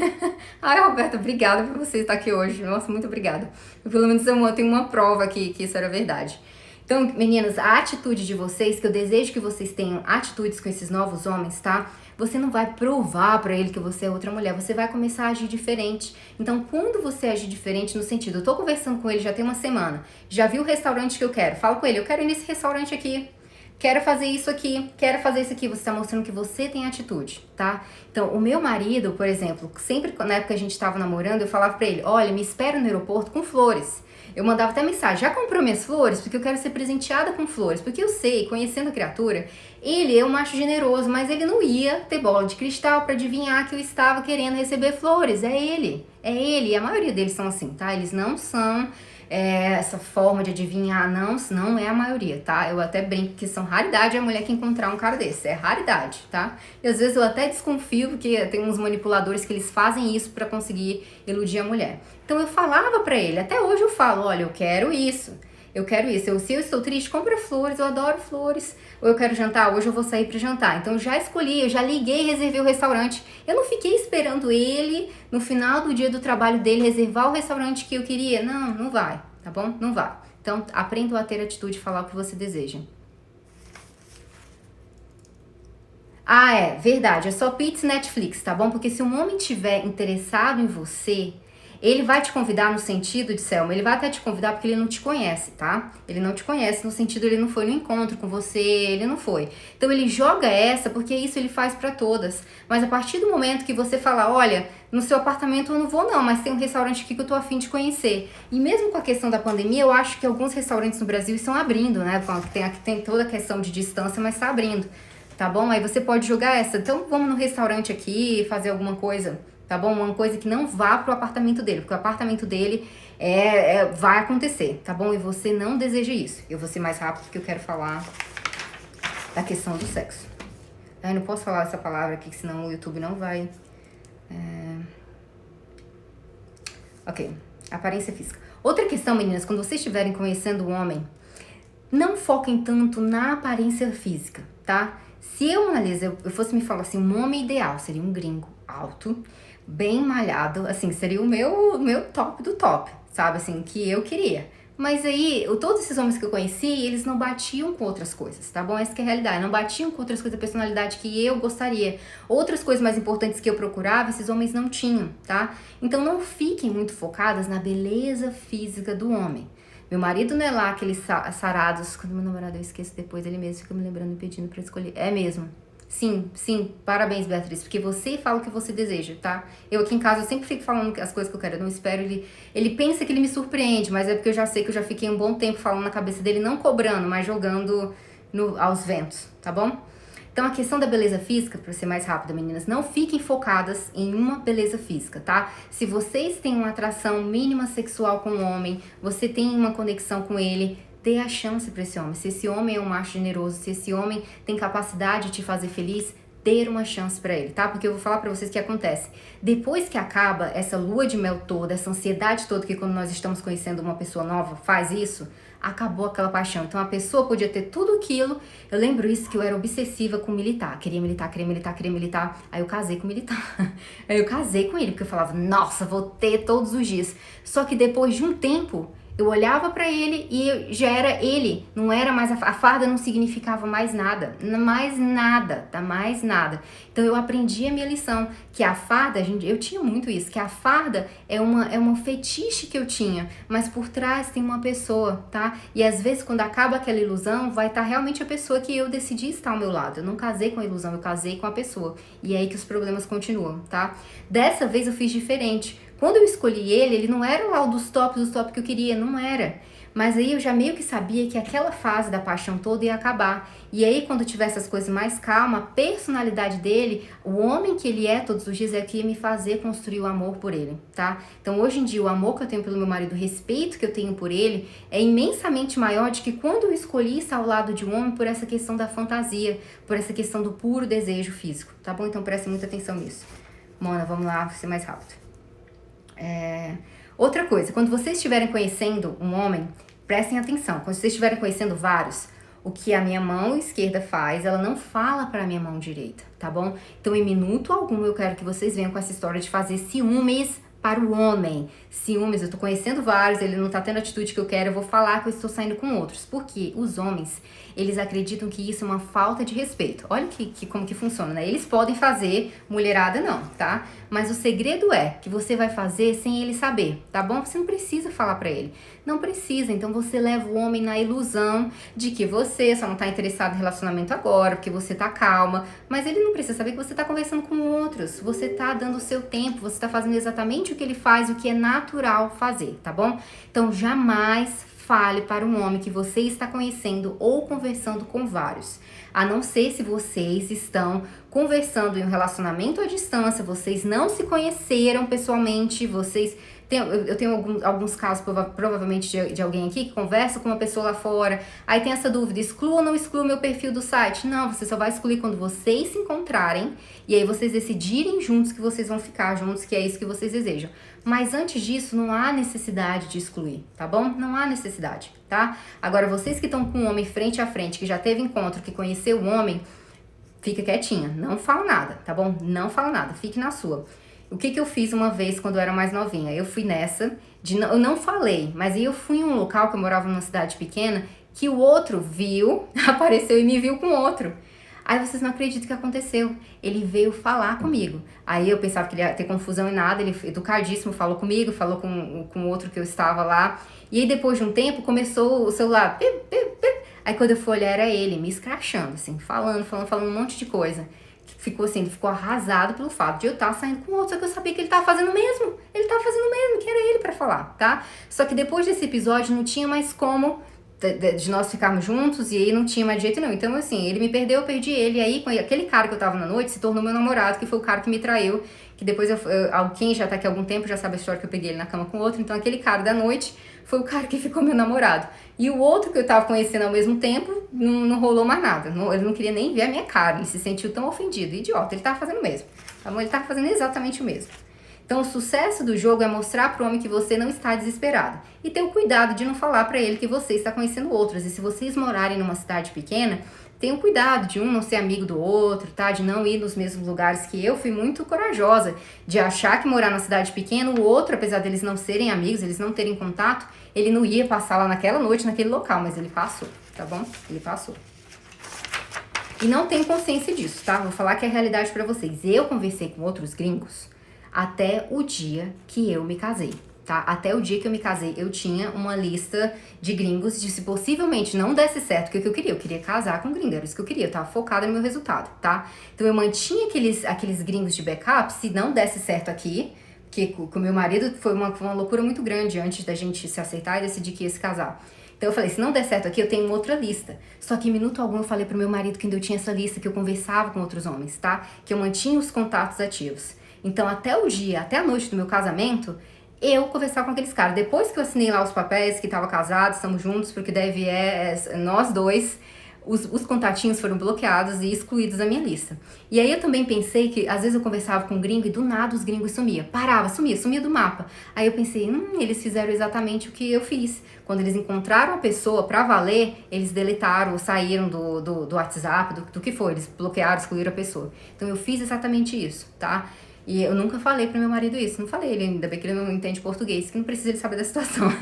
Ai, Roberta, obrigada por você estar aqui hoje. Nossa, muito obrigada. Pelo menos eu tenho uma prova aqui que isso era verdade. Então, meninas, a atitude de vocês, que eu desejo que vocês tenham atitudes com esses novos homens, tá? Você não vai provar pra ele que você é outra mulher, você vai começar a agir diferente. Então, quando você agir diferente no sentido, eu tô conversando com ele já tem uma semana, já vi o restaurante que eu quero, falo com ele, eu quero ir nesse restaurante aqui, quero fazer isso aqui, quero fazer isso aqui, você tá mostrando que você tem atitude, tá? Então, o meu marido, por exemplo, sempre na época que a gente tava namorando, eu falava pra ele, olha, me espera no aeroporto com flores. Eu mandava até mensagem, já comprou minhas flores? Porque eu quero ser presenteada com flores. Porque eu sei, conhecendo a criatura, ele é um macho generoso, mas ele não ia ter bola de cristal pra adivinhar que eu estava querendo receber flores. É ele, e a maioria deles são assim, tá? Eles não são essa forma de adivinhar, não é a maioria, tá? Eu até brinco que são raridade a mulher que encontrar um cara desse, é raridade, tá? E às vezes eu até desconfio, porque tem uns manipuladores que eles fazem isso pra conseguir iludir a mulher. Então eu falava pra ele, até hoje eu falo, olha, eu quero isso. Se eu estou triste, compra flores, eu adoro flores. Ou eu quero jantar, hoje eu vou sair pra jantar. Então eu já escolhi, eu já liguei e reservei o restaurante. Eu não fiquei esperando ele, no final do dia do trabalho dele, reservar o restaurante que eu queria. Não vai, tá bom? Não vai. Então aprenda a ter atitude e falar o que você deseja. Verdade, é só pizza e Netflix, tá bom? Porque se um homem estiver interessado em você, ele vai te convidar no sentido de, Selma, ele vai até te convidar porque ele não te conhece, tá? Ele não te conhece no sentido, ele não foi no encontro com você, ele não foi. Então ele joga essa porque isso ele faz pra todas. Mas a partir do momento que você fala, olha, no seu apartamento eu não vou não, mas tem um restaurante aqui que eu tô a fim de conhecer. E mesmo com a questão da pandemia, eu acho que alguns restaurantes no Brasil estão abrindo, né? Tem toda a questão de distância, mas tá abrindo, tá bom? Aí você pode jogar essa, então vamos no restaurante aqui, fazer alguma coisa, tá bom? Uma coisa que não vá pro apartamento dele, porque o apartamento dele vai acontecer, tá bom? E você não deseja isso. Eu vou ser mais rápido porque eu quero falar da questão do sexo. Eu não posso falar essa palavra aqui, senão o YouTube não vai... Ok, aparência física. Outra questão, meninas, quando vocês estiverem conhecendo um homem, não foquem tanto na aparência física, tá? Se eu, Analisa, eu fosse me falar assim, um homem ideal seria um gringo alto, bem malhado, assim, seria o meu top do top, sabe, assim, que eu queria. Mas aí, todos esses homens que eu conheci, eles não batiam com outras coisas, tá bom? Essa que é a realidade, não batiam com outras coisas da personalidade que eu gostaria. Outras coisas mais importantes que eu procurava, esses homens não tinham, tá? Então não fiquem muito focadas na beleza física do homem. Meu marido não é lá aqueles sarados, quando meu namorado eu esqueço depois, ele mesmo fica me lembrando e pedindo pra escolher. É mesmo. Sim, sim, parabéns, Beatriz, porque você fala o que você deseja, tá? Eu aqui em casa, eu sempre fico falando as coisas que eu quero, eu não espero ele pensa que ele me surpreende, mas é porque eu já sei que eu já fiquei um bom tempo falando na cabeça dele, não cobrando, mas jogando aos ventos, tá bom? Então, a questão da beleza física, para ser mais rápida, meninas, não fiquem focadas em uma beleza física, tá? Se vocês têm uma atração mínima sexual com o homem, você tem uma conexão com ele, dê a chance para esse homem. Se esse homem é um macho generoso, se esse homem tem capacidade de te fazer feliz, dê uma chance para ele, tá? Porque eu vou falar para vocês o que acontece. Depois que acaba essa lua de mel toda, essa ansiedade toda que quando nós estamos conhecendo uma pessoa nova faz isso, acabou aquela paixão. Então a pessoa podia ter tudo aquilo. Eu lembro isso, que eu era obsessiva com militar. Queria militar, queria militar, queria militar. Aí eu casei com o militar. Aí eu casei com ele, porque eu falava, nossa, vou ter todos os dias. Só que depois de um tempo, eu olhava pra ele e já era ele, não era mais a farda, não significava mais nada, mais nada. Então eu aprendi a minha lição, que a farda, eu tinha muito isso, que a farda é uma fetiche que eu tinha, mas por trás tem uma pessoa, tá? E às vezes quando acaba aquela ilusão, vai estar realmente a pessoa que eu decidi estar ao meu lado. Eu não casei com a ilusão, eu casei com a pessoa. E é aí que os problemas continuam, tá? Dessa vez eu fiz diferente. Quando eu escolhi ele não era lá o dos tops que eu queria, não era. Mas aí eu já meio que sabia que aquela fase da paixão toda ia acabar. E aí quando eu tivesse as coisas mais calmas, a personalidade dele, o homem que ele é todos os dias é que ia me fazer construir o amor por ele, tá? Então hoje em dia o amor que eu tenho pelo meu marido, o respeito que eu tenho por ele é imensamente maior do que quando eu escolhi estar ao lado de um homem por essa questão da fantasia, por essa questão do puro desejo físico, tá bom? Então prestem muita atenção nisso. Mona, vamos lá, vou ser mais rápido. Outra coisa, quando vocês estiverem conhecendo um homem, prestem atenção, quando vocês estiverem conhecendo vários, o que a minha mão esquerda faz, ela não fala para a minha mão direita, tá bom? Então, em minuto algum, eu quero que vocês venham com essa história de fazer ciúmes para o homem. Ciúmes, eu tô conhecendo vários, ele não tá tendo a atitude que eu quero, eu vou falar que eu estou saindo com outros. Porque os homens, eles acreditam que isso é uma falta de respeito. Olha como que funciona, né? Eles podem fazer, mulherada não, tá? Mas o segredo é que você vai fazer sem ele saber, tá bom? Você não precisa falar pra ele. Não precisa, então você leva o homem na ilusão de que você só não tá interessado em relacionamento agora, porque você tá calma, mas ele não precisa saber que você tá conversando com outros, você tá dando o seu tempo, você tá fazendo exatamente o que ele faz, o que é natural fazer, tá bom? Então jamais fale para um homem que você está conhecendo ou conversando com vários. A não ser se vocês estão conversando em um relacionamento à distância, vocês não se conheceram pessoalmente, eu tenho alguns casos, provavelmente, de alguém aqui que conversa com uma pessoa lá fora, aí tem essa dúvida, exclua ou não exclua meu perfil do site? Não, você só vai excluir quando vocês se encontrarem e aí vocês decidirem juntos que vocês vão ficar juntos, que é isso que vocês desejam. Mas antes disso, não há necessidade de excluir, tá bom? Não há necessidade, tá? Agora, vocês que estão com um homem frente a frente, que já teve encontro, que conheceu o homem, fica quietinha, não fala nada, tá bom? Não fala nada, fique na sua. O que eu fiz uma vez quando eu era mais novinha? Eu fui nessa, eu não falei, mas aí eu fui em um local que eu morava numa cidade pequena, que o outro viu, apareceu e me viu com outro. Aí vocês não acreditam o que aconteceu. Ele veio falar comigo. Aí eu pensava que ele ia ter confusão e nada, ele educadíssimo, falou comigo, falou com o outro que eu estava lá. E aí depois de um tempo começou o celular, pip, pip, pip. Aí quando eu fui olhar era ele, me escrachando, assim, falando um monte de coisa. Ele ficou arrasado pelo fato de eu estar saindo com outro, só que eu sabia que ele estava fazendo mesmo. Ele estava fazendo mesmo, que era ele pra falar, tá? Só que depois desse episódio não tinha mais como de nós ficarmos juntos, e aí não tinha mais jeito não. Então, assim, ele me perdeu, eu perdi ele, e aí aquele cara que eu tava na noite se tornou meu namorado, que foi o cara que me traiu, que depois quem já tá aqui há algum tempo já sabe a história que eu peguei ele na cama com outro, então aquele cara da noite foi o cara que ficou meu namorado. E o outro que eu tava conhecendo ao mesmo tempo, não rolou mais nada, ele não queria nem ver a minha cara, ele se sentiu tão ofendido, idiota, ele tava fazendo o mesmo, tá bom? Ele tava fazendo exatamente o mesmo. Então, o sucesso do jogo é mostrar pro homem que você não está desesperado. E ter o cuidado de não falar pra ele que você está conhecendo outros. E se vocês morarem numa cidade pequena, tenham cuidado de um não ser amigo do outro, tá? De não ir nos mesmos lugares que eu fui muito corajosa. De achar que morar na cidade pequena, o outro, apesar deles não serem amigos, eles não terem contato, ele não ia passar lá naquela noite, naquele local. Mas ele passou, tá bom? Ele passou. E não tenho consciência disso, tá? Vou falar que é a realidade pra vocês. Eu conversei com outros gringos até o dia que eu me casei, tá? Até o dia que eu me casei, eu tinha uma lista de gringos de se possivelmente não desse certo o que eu queria. Eu queria casar com gringo, era isso que eu queria. Eu tava focada no meu resultado, tá? Então eu mantinha aqueles gringos de backup, se não desse certo aqui, que com o meu marido foi uma loucura muito grande antes da gente se aceitar e decidir que ia se casar. Então eu falei, se não der certo aqui, eu tenho outra lista. Só que em minuto algum eu falei pro meu marido que ainda eu tinha essa lista, que eu conversava com outros homens, tá? Que eu mantinha os contatos ativos. Então até a noite do meu casamento, eu conversava com aqueles caras. Depois que eu assinei lá os papéis, que tava casado, estamos juntos, porque deve nós dois, os contatinhos foram bloqueados e excluídos da minha lista. E aí eu também pensei que, às vezes eu conversava com um gringo e do nada os gringos sumiam. Parava, sumia do mapa. Aí eu pensei, eles fizeram exatamente o que eu fiz. Quando eles encontraram a pessoa pra valer, eles deletaram, saíram do WhatsApp, do que for. Eles bloquearam, excluíram a pessoa. Então eu fiz exatamente isso, tá? E eu nunca falei pro meu marido isso, não falei, ainda bem que ele não entende português, que não precisa ele saber da situação.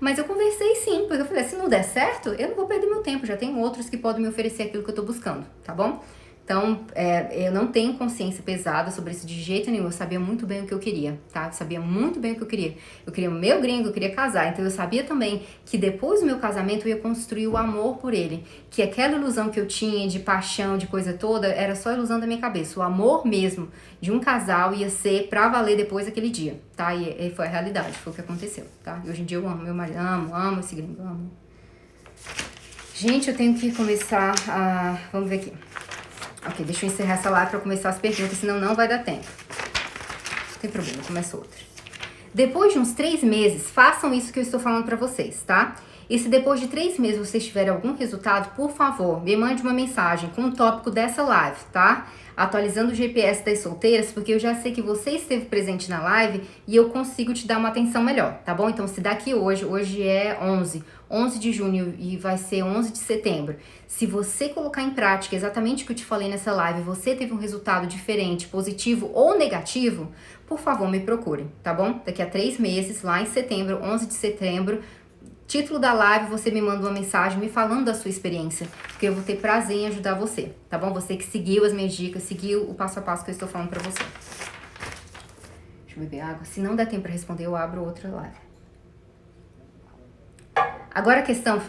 Mas eu conversei sim, porque eu falei, se não der certo, eu não vou perder meu tempo, já tem outros que podem me oferecer aquilo que eu tô buscando, tá bom? Então, eu não tenho consciência pesada sobre isso de jeito nenhum, eu sabia muito bem o que eu queria, tá? Eu sabia muito bem o que eu queria. Eu queria o meu gringo, eu queria casar, então eu sabia também que depois do meu casamento eu ia construir o amor por ele, que aquela ilusão que eu tinha de paixão, de coisa toda, era só ilusão da minha cabeça. O amor mesmo de um casal ia ser pra valer depois daquele dia, tá? E foi a realidade, foi o que aconteceu, tá? E hoje em dia eu amo meu marido, amo esse gringo, amo. Gente, eu tenho que começar a... Vamos ver aqui. Ok, deixa eu encerrar essa live pra começar as perguntas, senão não vai dar tempo. Não tem problema, começa outra. Depois de uns 3 meses, façam isso que eu estou falando pra vocês, tá? E se depois de 3 meses vocês tiverem algum resultado, por favor, me mande uma mensagem com o tópico dessa live, tá? Atualizando o GPS das solteiras, porque eu já sei que você esteve presente na live e eu consigo te dar uma atenção melhor, tá bom? Então, se daqui hoje é 11 de junho e vai ser 11 de setembro. Se você colocar em prática exatamente o que eu te falei nessa live, você teve um resultado diferente, positivo ou negativo, por favor, me procure, tá bom? Daqui a 3 meses, lá em setembro, 11 de setembro, título da live, você me manda uma mensagem me falando da sua experiência, porque eu vou ter prazer em ajudar você, tá bom? Você que seguiu as minhas dicas, seguiu o passo a passo que eu estou falando pra você. Deixa eu beber água. Se não der tempo pra responder, eu abro outra live. Agora a questão...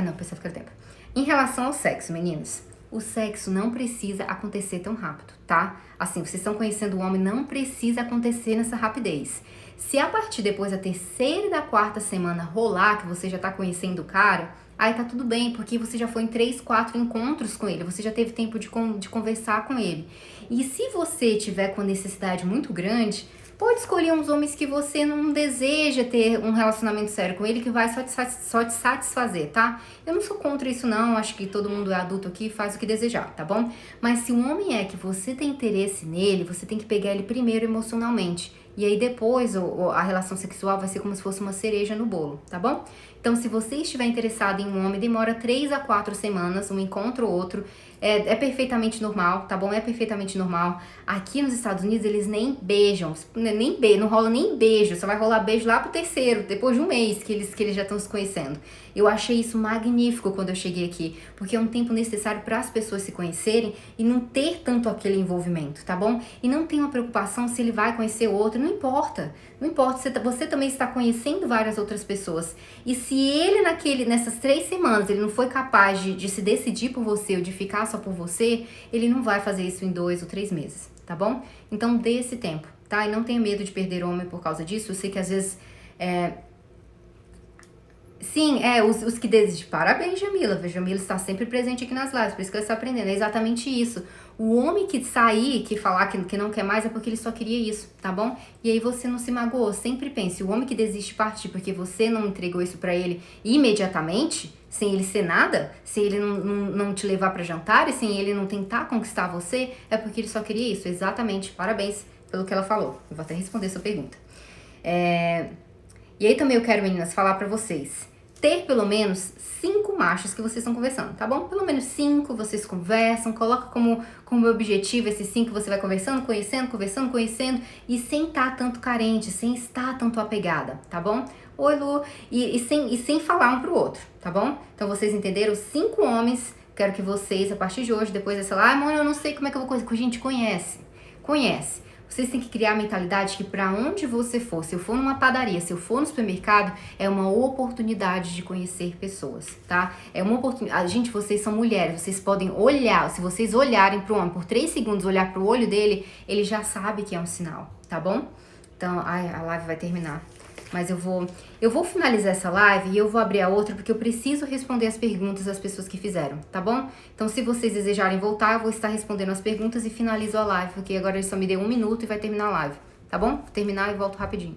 não, pensei que era tempo. Em relação ao sexo, meninos, o sexo não precisa acontecer tão rápido, tá? Assim, vocês estão conhecendo o homem, não precisa acontecer nessa rapidez. Se a partir depois da 3ª e da 4ª semana rolar, que você já tá conhecendo o cara, aí tá tudo bem, porque você já foi em 3, 4 encontros com ele, você já teve tempo de conversar com ele. E se você tiver com necessidade muito grande, pode escolher uns homens que você não deseja ter um relacionamento sério com ele, que vai só te satisfazer, tá? Eu não sou contra isso não, acho que todo mundo é adulto aqui e faz o que desejar, tá bom? Mas se um homem que você tem interesse nele, você tem que pegar ele primeiro emocionalmente. E aí depois a relação sexual vai ser como se fosse uma cereja no bolo, tá bom? Então, se você estiver interessado em um homem, demora 3 a 4 semanas, um encontro ou outro. É perfeitamente normal, tá bom? É perfeitamente normal. Aqui nos Estados Unidos, eles nem beijam, não rola nem beijo. Só vai rolar beijo lá pro 3º, depois de um mês que eles já estão se conhecendo. Eu achei isso magnífico quando eu cheguei aqui, porque é um tempo necessário para as pessoas se conhecerem e não ter tanto aquele envolvimento, tá bom? E não tem uma preocupação se ele vai conhecer outro, não importa. Não importa, você também está conhecendo várias outras pessoas. E se ele nessas 3 semanas, ele não foi capaz de se decidir por você ou de ficar só por você, ele não vai fazer isso em 2 ou 3 meses, tá bom? Então dê esse tempo, tá? E não tenha medo de perder homem por causa disso. Eu sei que às vezes... Sim, os que desistem. Parabéns, Jamila. A Jamila está sempre presente aqui nas lives, por isso que ela está aprendendo. É exatamente isso. O homem que sair, que falar que não quer mais, é porque ele só queria isso, tá bom? E aí você não se magoou. Sempre pense, o homem que desiste partir porque você não entregou isso pra ele imediatamente, sem ele ser nada, sem ele não te levar pra jantar e sem ele não tentar conquistar você, é porque ele só queria isso. Exatamente. Parabéns pelo que ela falou. Eu vou até responder sua pergunta. E aí também eu quero, meninas, falar pra vocês. Ter pelo menos 5 machos que vocês estão conversando, tá bom? Pelo menos 5 vocês conversam, coloca como objetivo esses 5 que você vai conversando, conhecendo, e sem estar tanto carente, sem estar tanto apegada, tá bom? Oi, Lu, e sem falar um pro outro, tá bom? Então vocês entenderam? 5 homens, quero que vocês, a partir de hoje, depois dessa lá, mano, eu não sei como é que eu vou conhecer. Gente, conhece. Vocês têm que criar a mentalidade que pra onde você for, se eu for numa padaria, se eu for no supermercado, é uma oportunidade de conhecer pessoas, tá? É uma oportunidade. Gente, vocês são mulheres, vocês podem olhar, se vocês olharem pro homem por 3 segundos, olhar pro olho dele, ele já sabe que é um sinal, tá bom? Então, a live vai terminar. Mas eu vou finalizar essa live e eu vou abrir a outra porque eu preciso responder as perguntas das pessoas que fizeram, tá bom? Então, se vocês desejarem voltar, eu vou estar respondendo as perguntas e finalizo a live, porque agora ele só me deu 1 minuto e vai terminar a live, tá bom? Vou terminar e volto rapidinho.